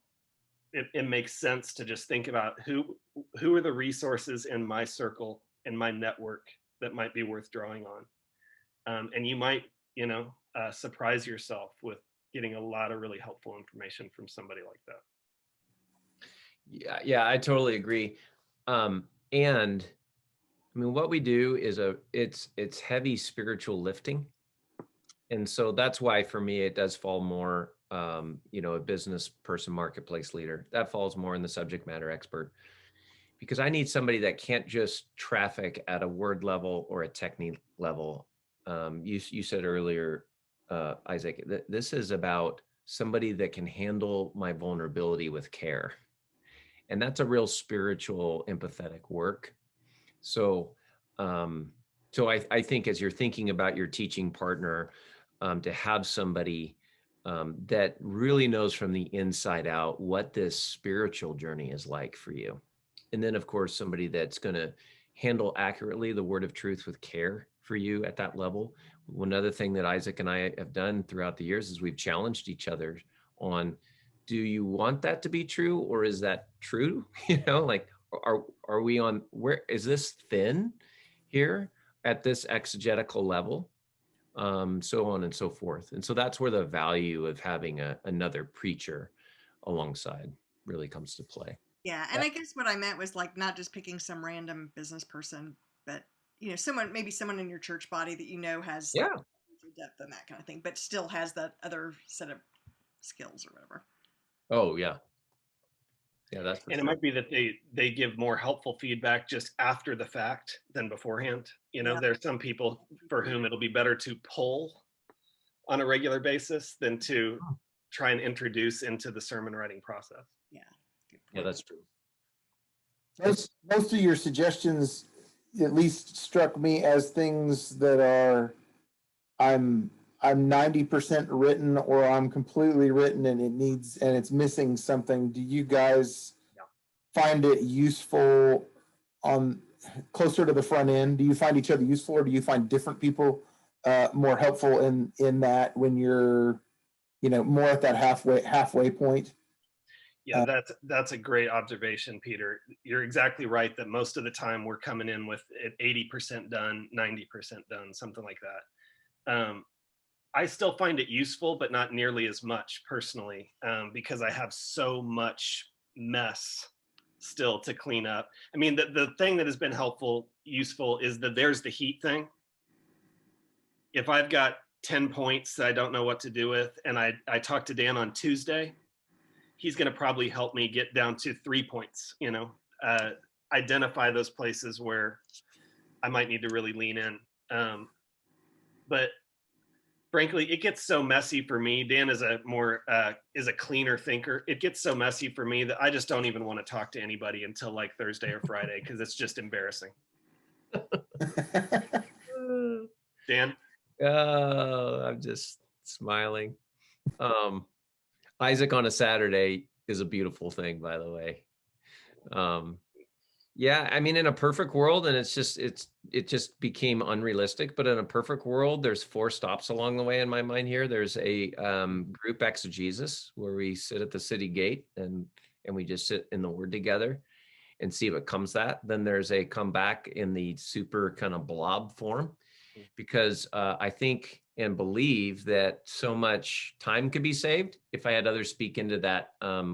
[SPEAKER 3] it makes sense to just think about who are the resources in my circle, in my network, that might be worth drawing on. And you might, you know, surprise yourself with getting a lot of really helpful information from somebody like that.
[SPEAKER 2] Yeah, I totally agree. And I mean, what we do is it's heavy spiritual lifting. And so that's why for me, it does fall more, you know, a business person, marketplace leader. That falls more in the subject matter expert, because I need somebody that can't just traffic at a word level or a technique level. You said earlier, Isaac, that this is about somebody that can handle my vulnerability with care. And that's a real spiritual, empathetic work. So, I think as you're thinking about your teaching partner, to have somebody that really knows from the inside out what this spiritual journey is like for you. And then, of course, somebody that's going to handle accurately the word of truth with care for you at that level. One other thing that Isaac and I have done throughout the years is we've challenged each other on, do you want that to be true, or is that true? You know, like, are we on, where is this thin here at this exegetical level? So on and so forth. And so that's where the value of having another preacher alongside really comes to play.
[SPEAKER 5] Yeah, and I guess what I meant was like not just picking some random business person, but you know, maybe someone in your church body that you know has like depth and that kind of thing, but still has that other set of skills or whatever.
[SPEAKER 2] Oh yeah. Yeah, that's for
[SPEAKER 3] and
[SPEAKER 2] sure.
[SPEAKER 3] It might be that they give more helpful feedback just after the fact than beforehand. You know, there's some people for whom it'll be better to pull on a regular basis than to try and introduce into the sermon writing process.
[SPEAKER 2] Yeah, that's true.
[SPEAKER 8] Most of your suggestions at least struck me as things that are, I'm 90% written, or I'm completely written and it's missing something. Do you guys find it useful on closer to the front end? Do you find each other useful, or do you find different people more helpful in that when you're, you know, more at that halfway point?
[SPEAKER 3] Yeah, that's a great observation, Peter. You're exactly right that most of the time we're coming in with it 80% done, 90% done, something like that. I still find it useful, but not nearly as much personally, because I have so much mess still to clean up. I mean, the thing that has been useful is that there's the heat thing. If I've got 10 points that I don't know what to do with, and I talk to Dan on Tuesday, he's going to probably help me get down to 3 points, you know, identify those places where I might need to really lean in. But frankly, it gets so messy for me. Dan is a cleaner thinker. It gets so messy for me that I just don't even want to talk to anybody until like Thursday or Friday, because it's just embarrassing. Dan?
[SPEAKER 2] Oh, I'm just smiling. Isaac on a Saturday is a beautiful thing, by the way. Yeah, I mean, in a perfect world, and it just became unrealistic, but in a perfect world, there's 4 stops along the way in my mind here. There's a group exegesis where we sit at the city gate and we just sit in the word together and see what comes that. Then there's a come back in the super kind of blob form, because I think and believe that so much time could be saved if I had others speak into that,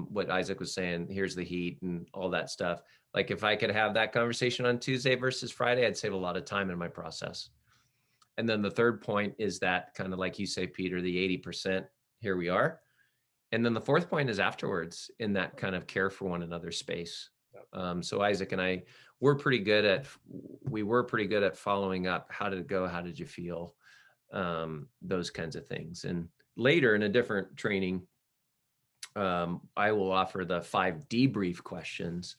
[SPEAKER 2] what Isaac was saying, here's the heat and all that stuff. Like if I could have that conversation on Tuesday versus Friday, I'd save a lot of time in my process. And then the third point is that kind of like you say, Peter, the 80%, here we are. And then the fourth point is afterwards, in that kind of care for one another space. So Isaac and I were pretty good at following up. How did it go? How did you feel? those kinds of things. And later in a different training, I will offer the 5 debrief questions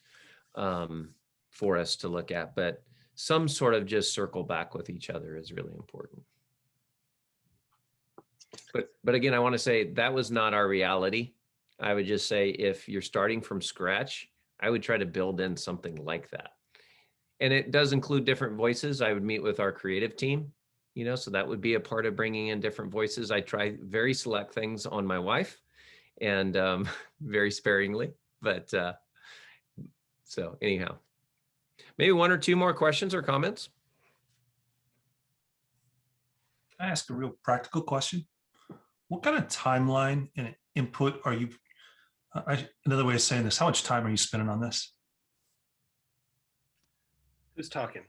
[SPEAKER 2] for us to look at, but some sort of just circle back with each other is really important. But again, I want to say that was not our reality. I would just say if you're starting from scratch, I would try to build in something like that. And it does include different voices. I would meet with our creative team, so that would be a part of bringing in different voices. I try very select things on my wife and very sparingly, but so anyhow, maybe 1 or 2 more questions or comments.
[SPEAKER 9] Can I ask a real practical question? What kind of timeline and input are you, another way of saying this, how much time are you spending on this?
[SPEAKER 3] Who's talking?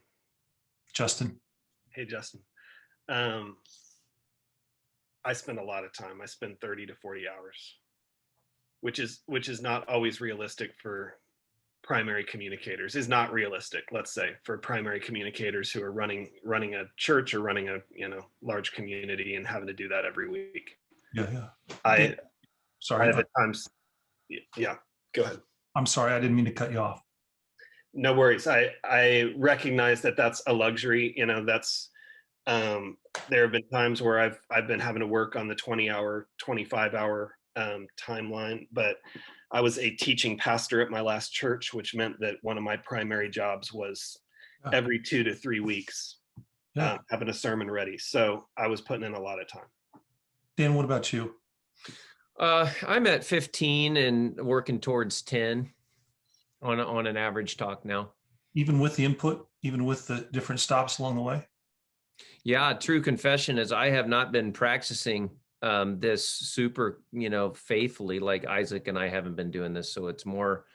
[SPEAKER 9] Justin.
[SPEAKER 3] Hey, Justin. I spend a lot of time. I spend 30 to 40 hours, which is not always realistic for primary communicators, is not realistic, let's say, for primary communicators who are running a church or running a large community and having to do that every week.
[SPEAKER 9] Yeah.
[SPEAKER 3] I
[SPEAKER 9] Sorry.
[SPEAKER 3] have at times. Yeah, go ahead.
[SPEAKER 9] I'm sorry, I didn't mean to cut you off.
[SPEAKER 3] No worries. I recognize that that's a luxury. That's there have been times where I've been having to work on the 20-hour, 25-hour timeline, but I was a teaching pastor at my last church, which meant that one of my primary jobs was every 2 to 3 weeks having a sermon ready. So I was putting in a lot of time.
[SPEAKER 9] Dan, what about you?
[SPEAKER 2] I'm at 15 and working towards 10 on an average talk now.
[SPEAKER 9] Even with the input, even with the different stops along the way?
[SPEAKER 2] Yeah, true confession is I have not been practicing this super, faithfully, like Isaac and I haven't been doing this. So it's more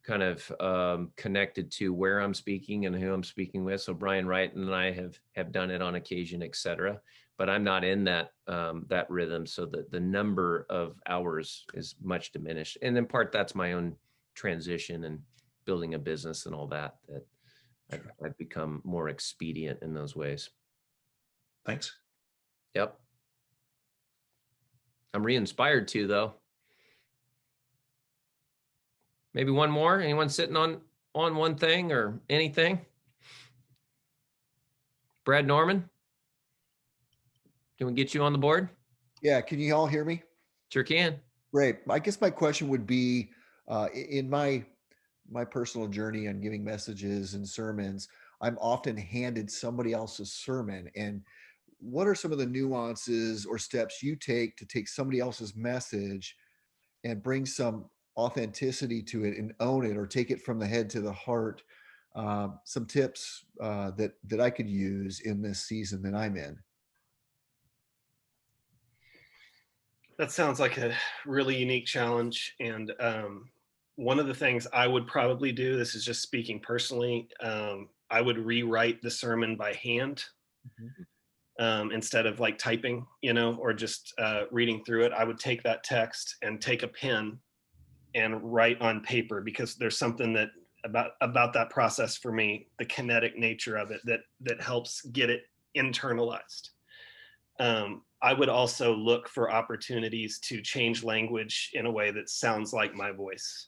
[SPEAKER 2] kind of connected to where I'm speaking and who I'm speaking with. So Brian Wright and I have done it on occasion, etc. But I'm not in that that rhythm. So the number of hours is much diminished. And in part, that's my own transition and building a business and all that I've become more expedient in those ways.
[SPEAKER 9] Thanks.
[SPEAKER 2] Yep. I'm re-inspired to, though. Maybe one more. Anyone sitting on one thing or anything? Brad Norman, can we get you on the board?
[SPEAKER 10] Yeah. Can you all hear me?
[SPEAKER 2] Sure can.
[SPEAKER 10] Great. I guess my question would be, in my personal journey on giving messages and sermons, I'm often handed somebody else's sermon. And what are some of the nuances or steps you take to take somebody else's message and bring some authenticity to it and own it, or take it from the head to the heart? Some tips that I could use in this season that I'm in.
[SPEAKER 3] That sounds like a really unique challenge. And one of the things I would probably do, this is just speaking personally, I would rewrite the sermon by hand. Instead of like typing, or just reading through it. I would take that text and take a pen and write on paper, because there's something that about that process for me, the kinetic nature of it, that helps get it internalized. I would also look for opportunities to change language in a way that sounds like my voice,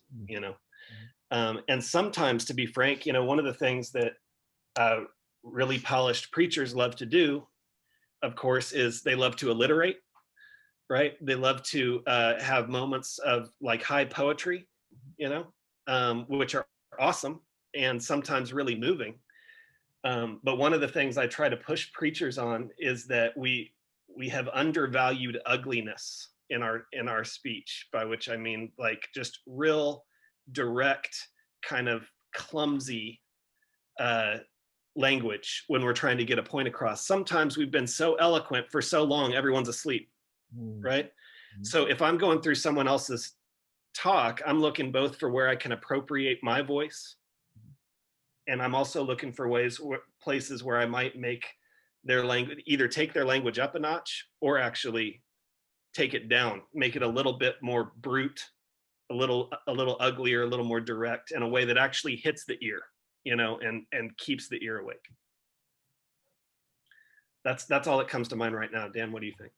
[SPEAKER 3] and sometimes, to be frank, one of the things that really polished preachers love to do, of course, is they love to alliterate, right? They love to have moments of like high poetry, which are awesome and sometimes really moving. But one of the things I try to push preachers on is that we have undervalued ugliness in our speech, by which I mean like just real direct, kind of clumsy language when we're trying to get a point across. Sometimes we've been so eloquent for so long, everyone's asleep, right? So if I'm going through someone else's talk, I'm looking both for where I can appropriate my voice, and I'm also looking for places where I might make their language, either take their language up a notch or actually take it down, make it a little bit more brute, a little uglier, a little more direct, in a way that actually hits the ear, and keeps the ear awake. That's all that comes to mind right now. Dan, what do you think?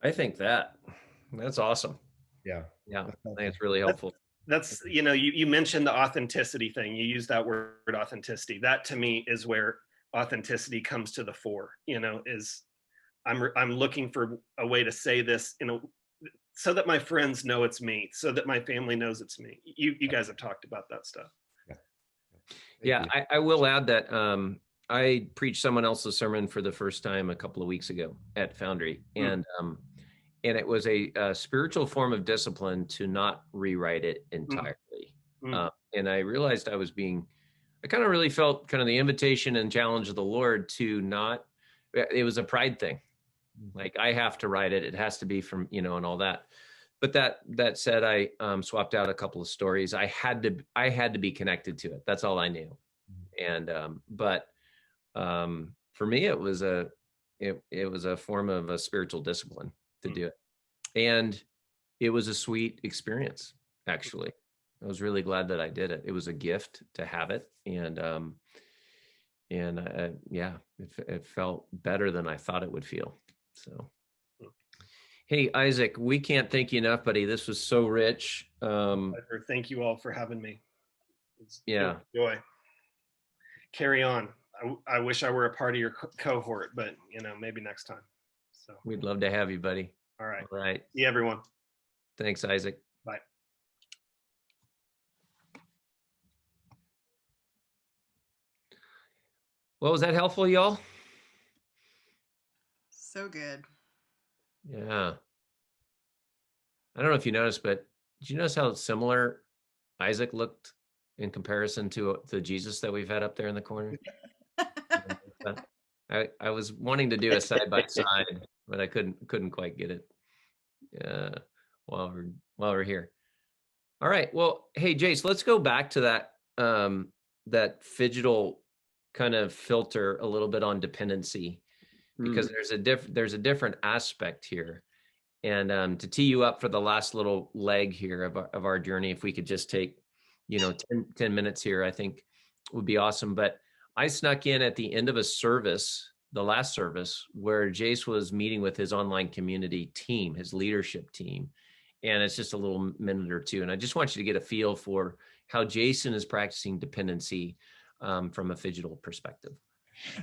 [SPEAKER 2] I think that's awesome.
[SPEAKER 10] Yeah.
[SPEAKER 2] Yeah, I think it's really helpful.
[SPEAKER 3] That's, you mentioned the authenticity thing. You use that word authenticity. That to me is where authenticity comes to the fore, is I'm looking for a way to say this so that my friends know it's me, so that my family knows it's me. You guys have talked about that stuff.
[SPEAKER 2] Yeah, I will add that I preached someone else's sermon for the first time a couple of weeks ago at Foundry, and it was a spiritual form of discipline to not rewrite it entirely. And I realized I kind of really felt kind of the invitation and challenge of the Lord to not. It was a pride thing, like I have to write it. It has to be from and all that. But that said, I swapped out a couple of stories. I had to be connected to it. That's all I knew. And but for me, it was a form of a spiritual discipline to do it, and it was a sweet experience. Actually, I was really glad that I did it. It was a gift to have it, and it felt better than I thought it would feel. So. Hey, Isaac, we can't thank you enough, buddy. This was so rich.
[SPEAKER 3] Thank you all for having me. It's
[SPEAKER 2] joy.
[SPEAKER 3] Carry on. I wish I were a part of your cohort, but maybe next time. So
[SPEAKER 2] we'd love to have you, buddy.
[SPEAKER 3] All right.
[SPEAKER 2] All right.
[SPEAKER 3] See everyone.
[SPEAKER 2] Thanks, Isaac.
[SPEAKER 3] Bye.
[SPEAKER 2] Well, was that helpful, y'all?
[SPEAKER 5] So good.
[SPEAKER 2] Yeah. I don't know if you noticed, but did you notice how similar Isaac looked in comparison to the Jesus that we've had up there in the corner? I was wanting to do a side by side, but I couldn't quite get it while we're here. All right. Well, hey, Jace, let's go back to that phygital kind of filter a little bit on dependency, because there's a different aspect here. And to tee you up for the last little leg here of our journey, if we could just take 10 minutes here, I think would be awesome. But I snuck in at the end of a service, the last service, where Jace was meeting with his online community team, his leadership team. And it's just a little minute or two. And I just want you to get a feel for how Jason is practicing dependency from a phygital perspective.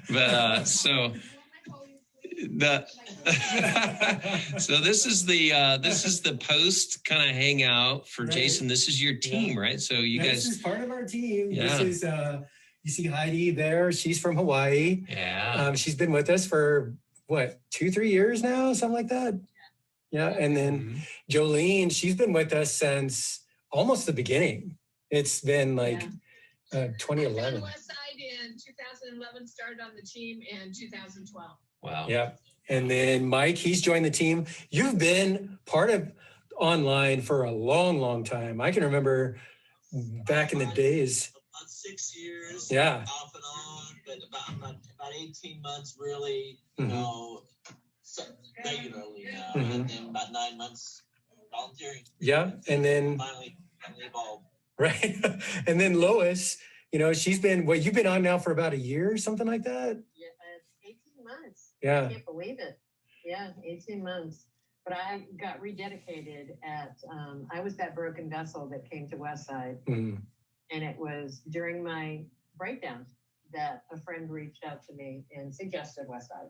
[SPEAKER 11] But so this is the post kind of hangout for right. Jason. This is your team, right? So this is part of our team. Yeah. This is you see Heidi there. She's from Hawaii. Yeah. She's been with us for what, 2-3 years now, something like that. Yeah. And then Jolene, she's been with us since almost the beginning. It's been like 2011. West Side in 2011, started on the team in 2012. Wow. Yeah. And then Mike, he's joined the team. You've been part of online for a long, long time. I can remember back in the days. About 6 years. Yeah. Off and on, but about 18 months really, regularly now. And then about 9 months volunteering. Yeah. And then finally evolved. Right. And then Lois, she's been, you've been on now for about a year, something like that?
[SPEAKER 12] Yeah, 18 months.
[SPEAKER 11] Yeah.
[SPEAKER 12] I can't believe it. Yeah, 18 months. But I got rededicated I was that broken vessel that came to Westside. Mm-hmm. And it was during my breakdown that a friend reached out to me and suggested Westside.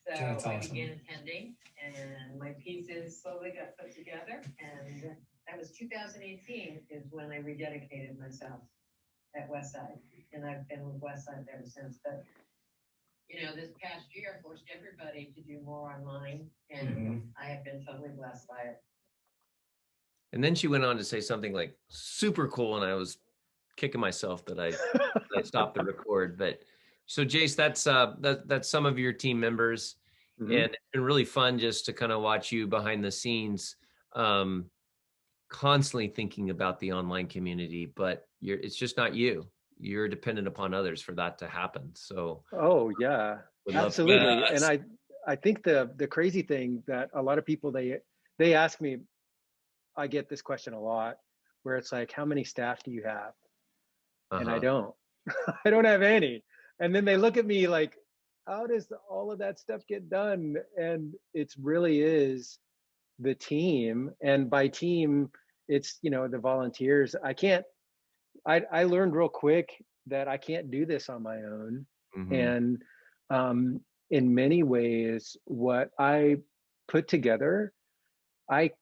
[SPEAKER 12] So that's awesome. I began attending, and my pieces slowly got put together. And that was 2018 is when I rededicated myself at Westside. And I've been with Westside ever since. But, this past year forced everybody to do more online. And I have been totally blessed by it.
[SPEAKER 2] And then she went on to say something like super cool. And I was kicking myself that I stopped the record. But so Jace, that's some of your team members. And it's been really fun just to kind of watch you behind the scenes, constantly thinking about the online community, but it's just not you. You're dependent upon others for that to happen. So
[SPEAKER 7] yeah, absolutely. And I think the crazy thing that a lot of people, they ask me, I get this question a lot, where it's like, how many staff do you have? And I don't. I don't have any. And then they look at me like how does all of that stuff get done? And it's really is the team. And by team, it's, you know, the volunteers. I learned real quick that I can't do this on my own.
[SPEAKER 2] Mhm.
[SPEAKER 7] And in many ways, what I put together, I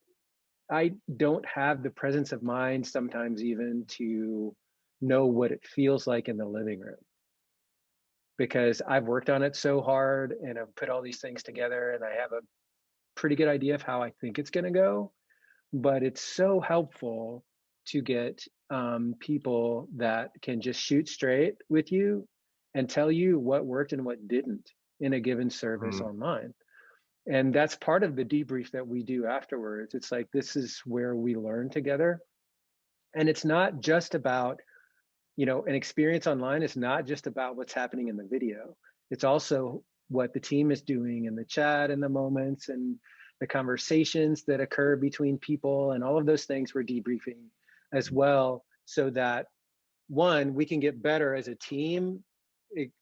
[SPEAKER 7] don't have the presence of mind sometimes even to know what it feels like in the living room, because I've worked on it so hard and I've put all these things together and I have a pretty good idea of how I think it's going to go. But it's so helpful to get people that can just shoot straight with you and tell you what worked and what didn't in a given service online. And that's part of the debrief that we do afterwards. It's like, this is where we learn together. And it's not just about, you know, an experience online is not just about what's happening in the video. It's also what the team is doing in the chat and the moments and the conversations that occur between people, and all of those things we're debriefing as well, so that one, we can get better as a team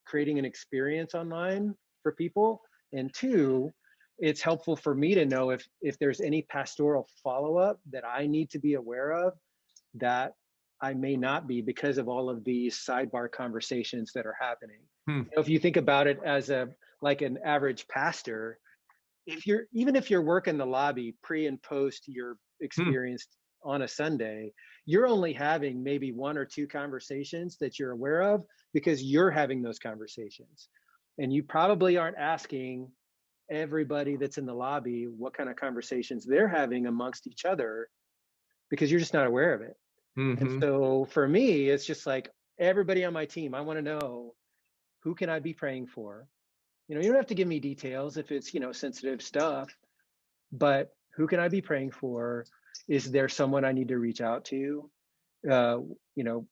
[SPEAKER 7] creating an experience online for people, and two, it's helpful for me to know if there's any pastoral follow-up that I need to be aware of that I may not be, because of all of these sidebar conversations that are happening. You know, if you think about it as like an average pastor, even if you're working the lobby pre and post your experience on a Sunday, you're only having maybe one or two conversations that you're aware of because you're having those conversations. And you probably aren't asking everybody that's in the lobby what kind of conversations they're having amongst each other, because you're just not aware of it. And so for me, it's just like, everybody on my team, I want to know, who can I be praying for? You know, you don't have to give me details if it's, you know, sensitive stuff, but who can I be praying for? Is there someone I need to reach out to? You know,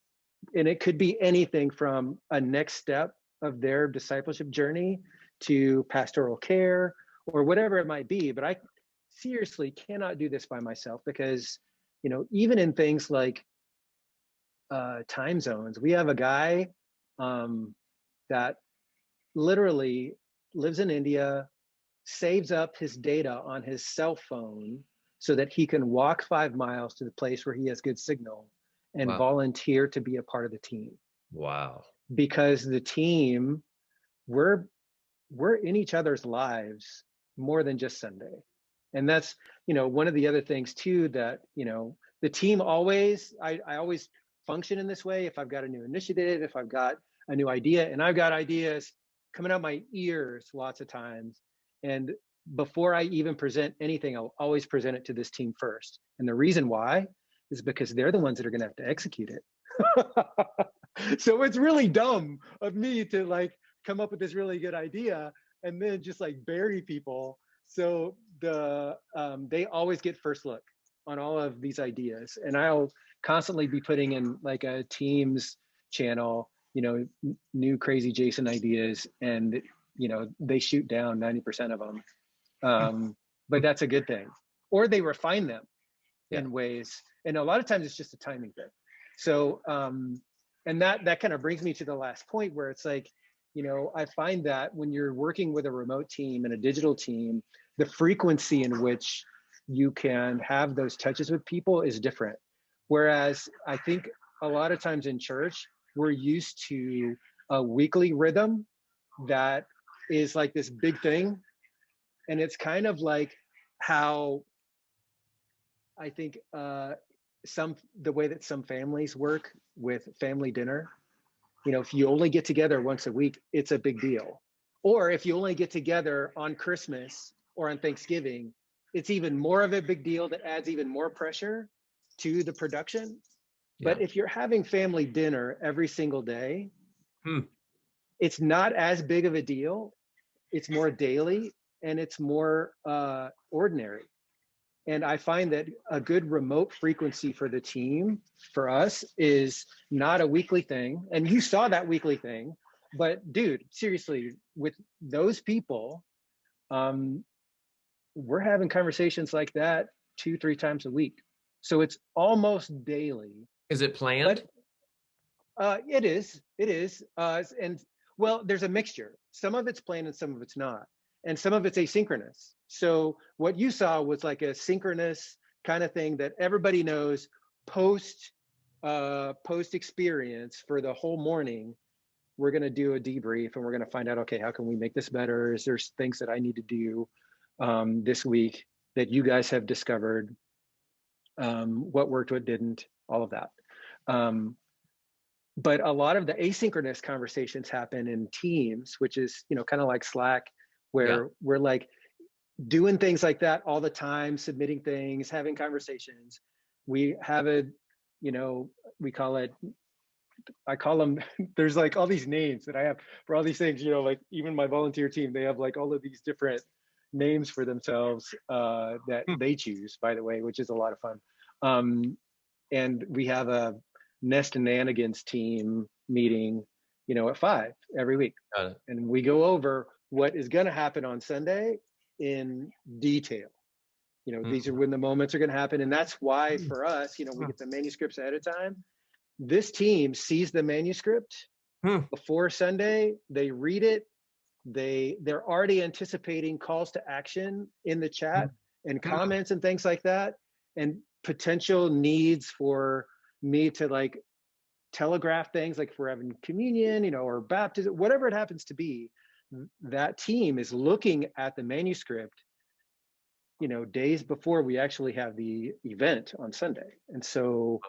[SPEAKER 7] and it could be anything from a next step of their discipleship journey to pastoral care or whatever it might be. But I seriously cannot do this by myself, because, you know, even in things like time zones, we have a guy that literally lives in India, saves up his data on his cell phone so that he can walk 5 miles to the place where he has good signal and volunteer to be a part of the team.
[SPEAKER 2] Wow.
[SPEAKER 7] Because the team, we're in each other's lives more than just Sunday. And that's, you know, one of the other things too, that, you know, the team always, I always function in this way. If I've got a new initiative, if I've got a new idea, and I've got ideas coming out my ears lots of times, and before I even present anything, I'll always present it to this team first. And the reason why is because they're the ones that are going to have to execute it. So it's really dumb of me to like come up with this really good idea and then just like bury people. So they always get first look on all of these ideas, and I'll constantly be putting in like a Teams channel, you know, new crazy Jason ideas, and you know, they shoot down 90% of them. But that's a good thing, or they refine them in ways, and a lot of times it's just a timing thing. So and that kind of brings me to the last point, where it's like, you know, I find that when you're working with a remote team and a digital team, the frequency in which you can have those touches with people is different. Whereas I think a lot of times in church, we're used to a weekly rhythm that is like this big thing. And it's kind of like how I think the way that some families work with family dinner. You know, if you only get together once a week, it's a big deal. Or if you only get together on Christmas or on Thanksgiving, it's even more of a big deal that adds even more pressure to the production. But if you're having family dinner every single day, it's not as big of a deal. It's more daily and it's more ordinary. And I find that a good remote frequency for the team, for us, is not a weekly thing. And you saw that weekly thing. But dude, seriously, with those people, we're having conversations like that 2-3 times a week. So it's almost daily.
[SPEAKER 2] Is it planned?
[SPEAKER 7] But it is. And Well, there's a mixture. Some of it's planned and some of it's not. And some of it's asynchronous. So what you saw was like a synchronous kind of thing that everybody knows post experience for the whole morning. We're going to do a debrief and we're going to find out, okay, how can we make this better? Is there things that I need to do this week that you guys have discovered? What worked, what didn't, all of that. But a lot of the asynchronous conversations happen in Teams, which is, kind of like Slack, where we're like doing things like that all the time, submitting things, having conversations. We have a, I call them, there's like all these names that I have for all these things, like even my volunteer team, they have like all of these different names for themselves that they choose, by the way, which is a lot of fun. And we have a Nest and Nanigans team meeting, at 5 every week. And we go over what is going to happen on Sunday in detail. These are when the moments are going to happen. And that's why for us, we get the manuscripts ahead of time. This team sees the manuscript before Sunday. They read it. They're already anticipating calls to action in the chat and comments and things like that, and potential needs for me to like telegraph things like if we're having communion, or baptism, whatever it happens to be. That team is looking at the manuscript, days before we actually have the event on Sunday. And so,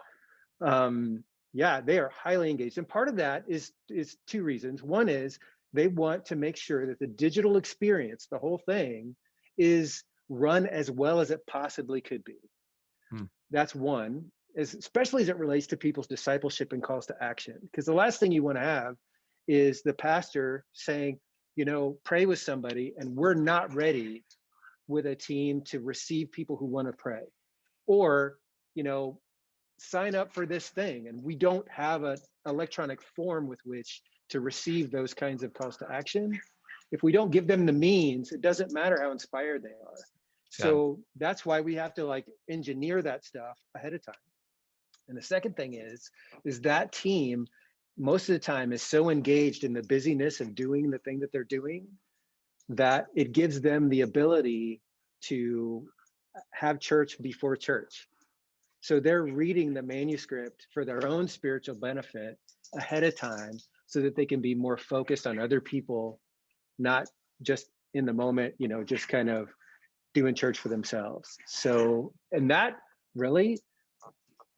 [SPEAKER 7] they are highly engaged. And part of that is 2 reasons. One is they want to make sure that the digital experience, the whole thing, is run as well as it possibly could be. That's one, especially as it relates to people's discipleship and calls to action. Because the last thing you want to have is the pastor saying, pray with somebody, and we're not ready with a team to receive people who want to pray. Or, sign up for this thing, and we don't have an electronic form with which to receive those kinds of calls to action. If we don't give them the means, it doesn't matter how inspired they are. So that's why we have to like engineer that stuff ahead of time. And the second thing is that team most of the time is so engaged in the busyness of doing the thing that they're doing that it gives them the ability to have church before church. So they're reading the manuscript for their own spiritual benefit ahead of time so that they can be more focused on other people, not just in the moment, just kind of doing church for themselves. So, and that really,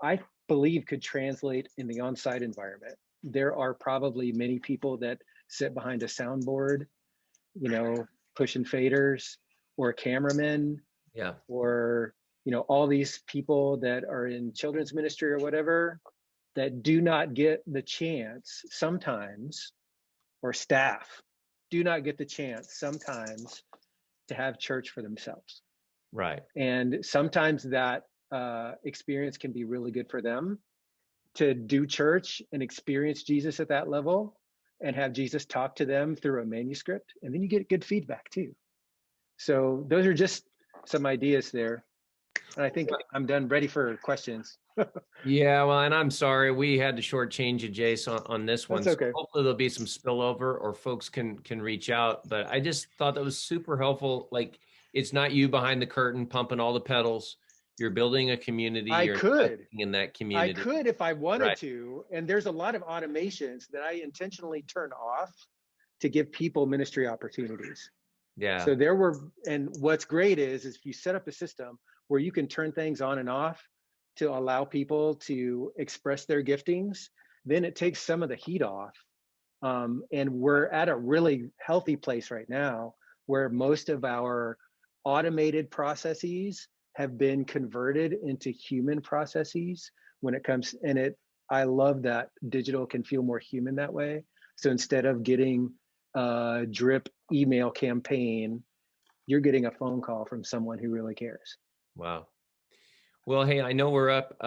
[SPEAKER 7] I believe, could translate in the on-site environment. There are probably many people that sit behind a soundboard, pushing faders, or a cameraman, or all these people that are in children's ministry or whatever that do not get the chance sometimes, or staff do not get the chance sometimes to have church for themselves.
[SPEAKER 2] Right.
[SPEAKER 7] And sometimes that experience can be really good for them to do church and experience Jesus at that level and have Jesus talk to them through a manuscript. And then you get good feedback too. So those are just some ideas there. And I think I'm done, ready for questions.
[SPEAKER 2] Yeah, well, and I'm sorry we had to shortchange you, Jace, on this one.
[SPEAKER 7] That's okay.
[SPEAKER 2] So hopefully there'll be some spillover, or folks can reach out. But I just thought that was super helpful. Like, it's not you behind the curtain pumping all the pedals. You're building a community. You're investing in that community.
[SPEAKER 7] I could if I wanted to. And there's a lot of automations that I intentionally turn off to give people ministry opportunities.
[SPEAKER 2] Yeah.
[SPEAKER 7] So and what's great is if you set up a system where you can turn things on and off to allow people to express their giftings, then it takes some of the heat off. And we're at a really healthy place right now where most of our automated processes have been converted into human processes when it comes, and I love that digital can feel more human that way. So instead of getting a drip email campaign, you're getting a phone call from someone who really cares.
[SPEAKER 2] Wow. Well, hey, I know we're up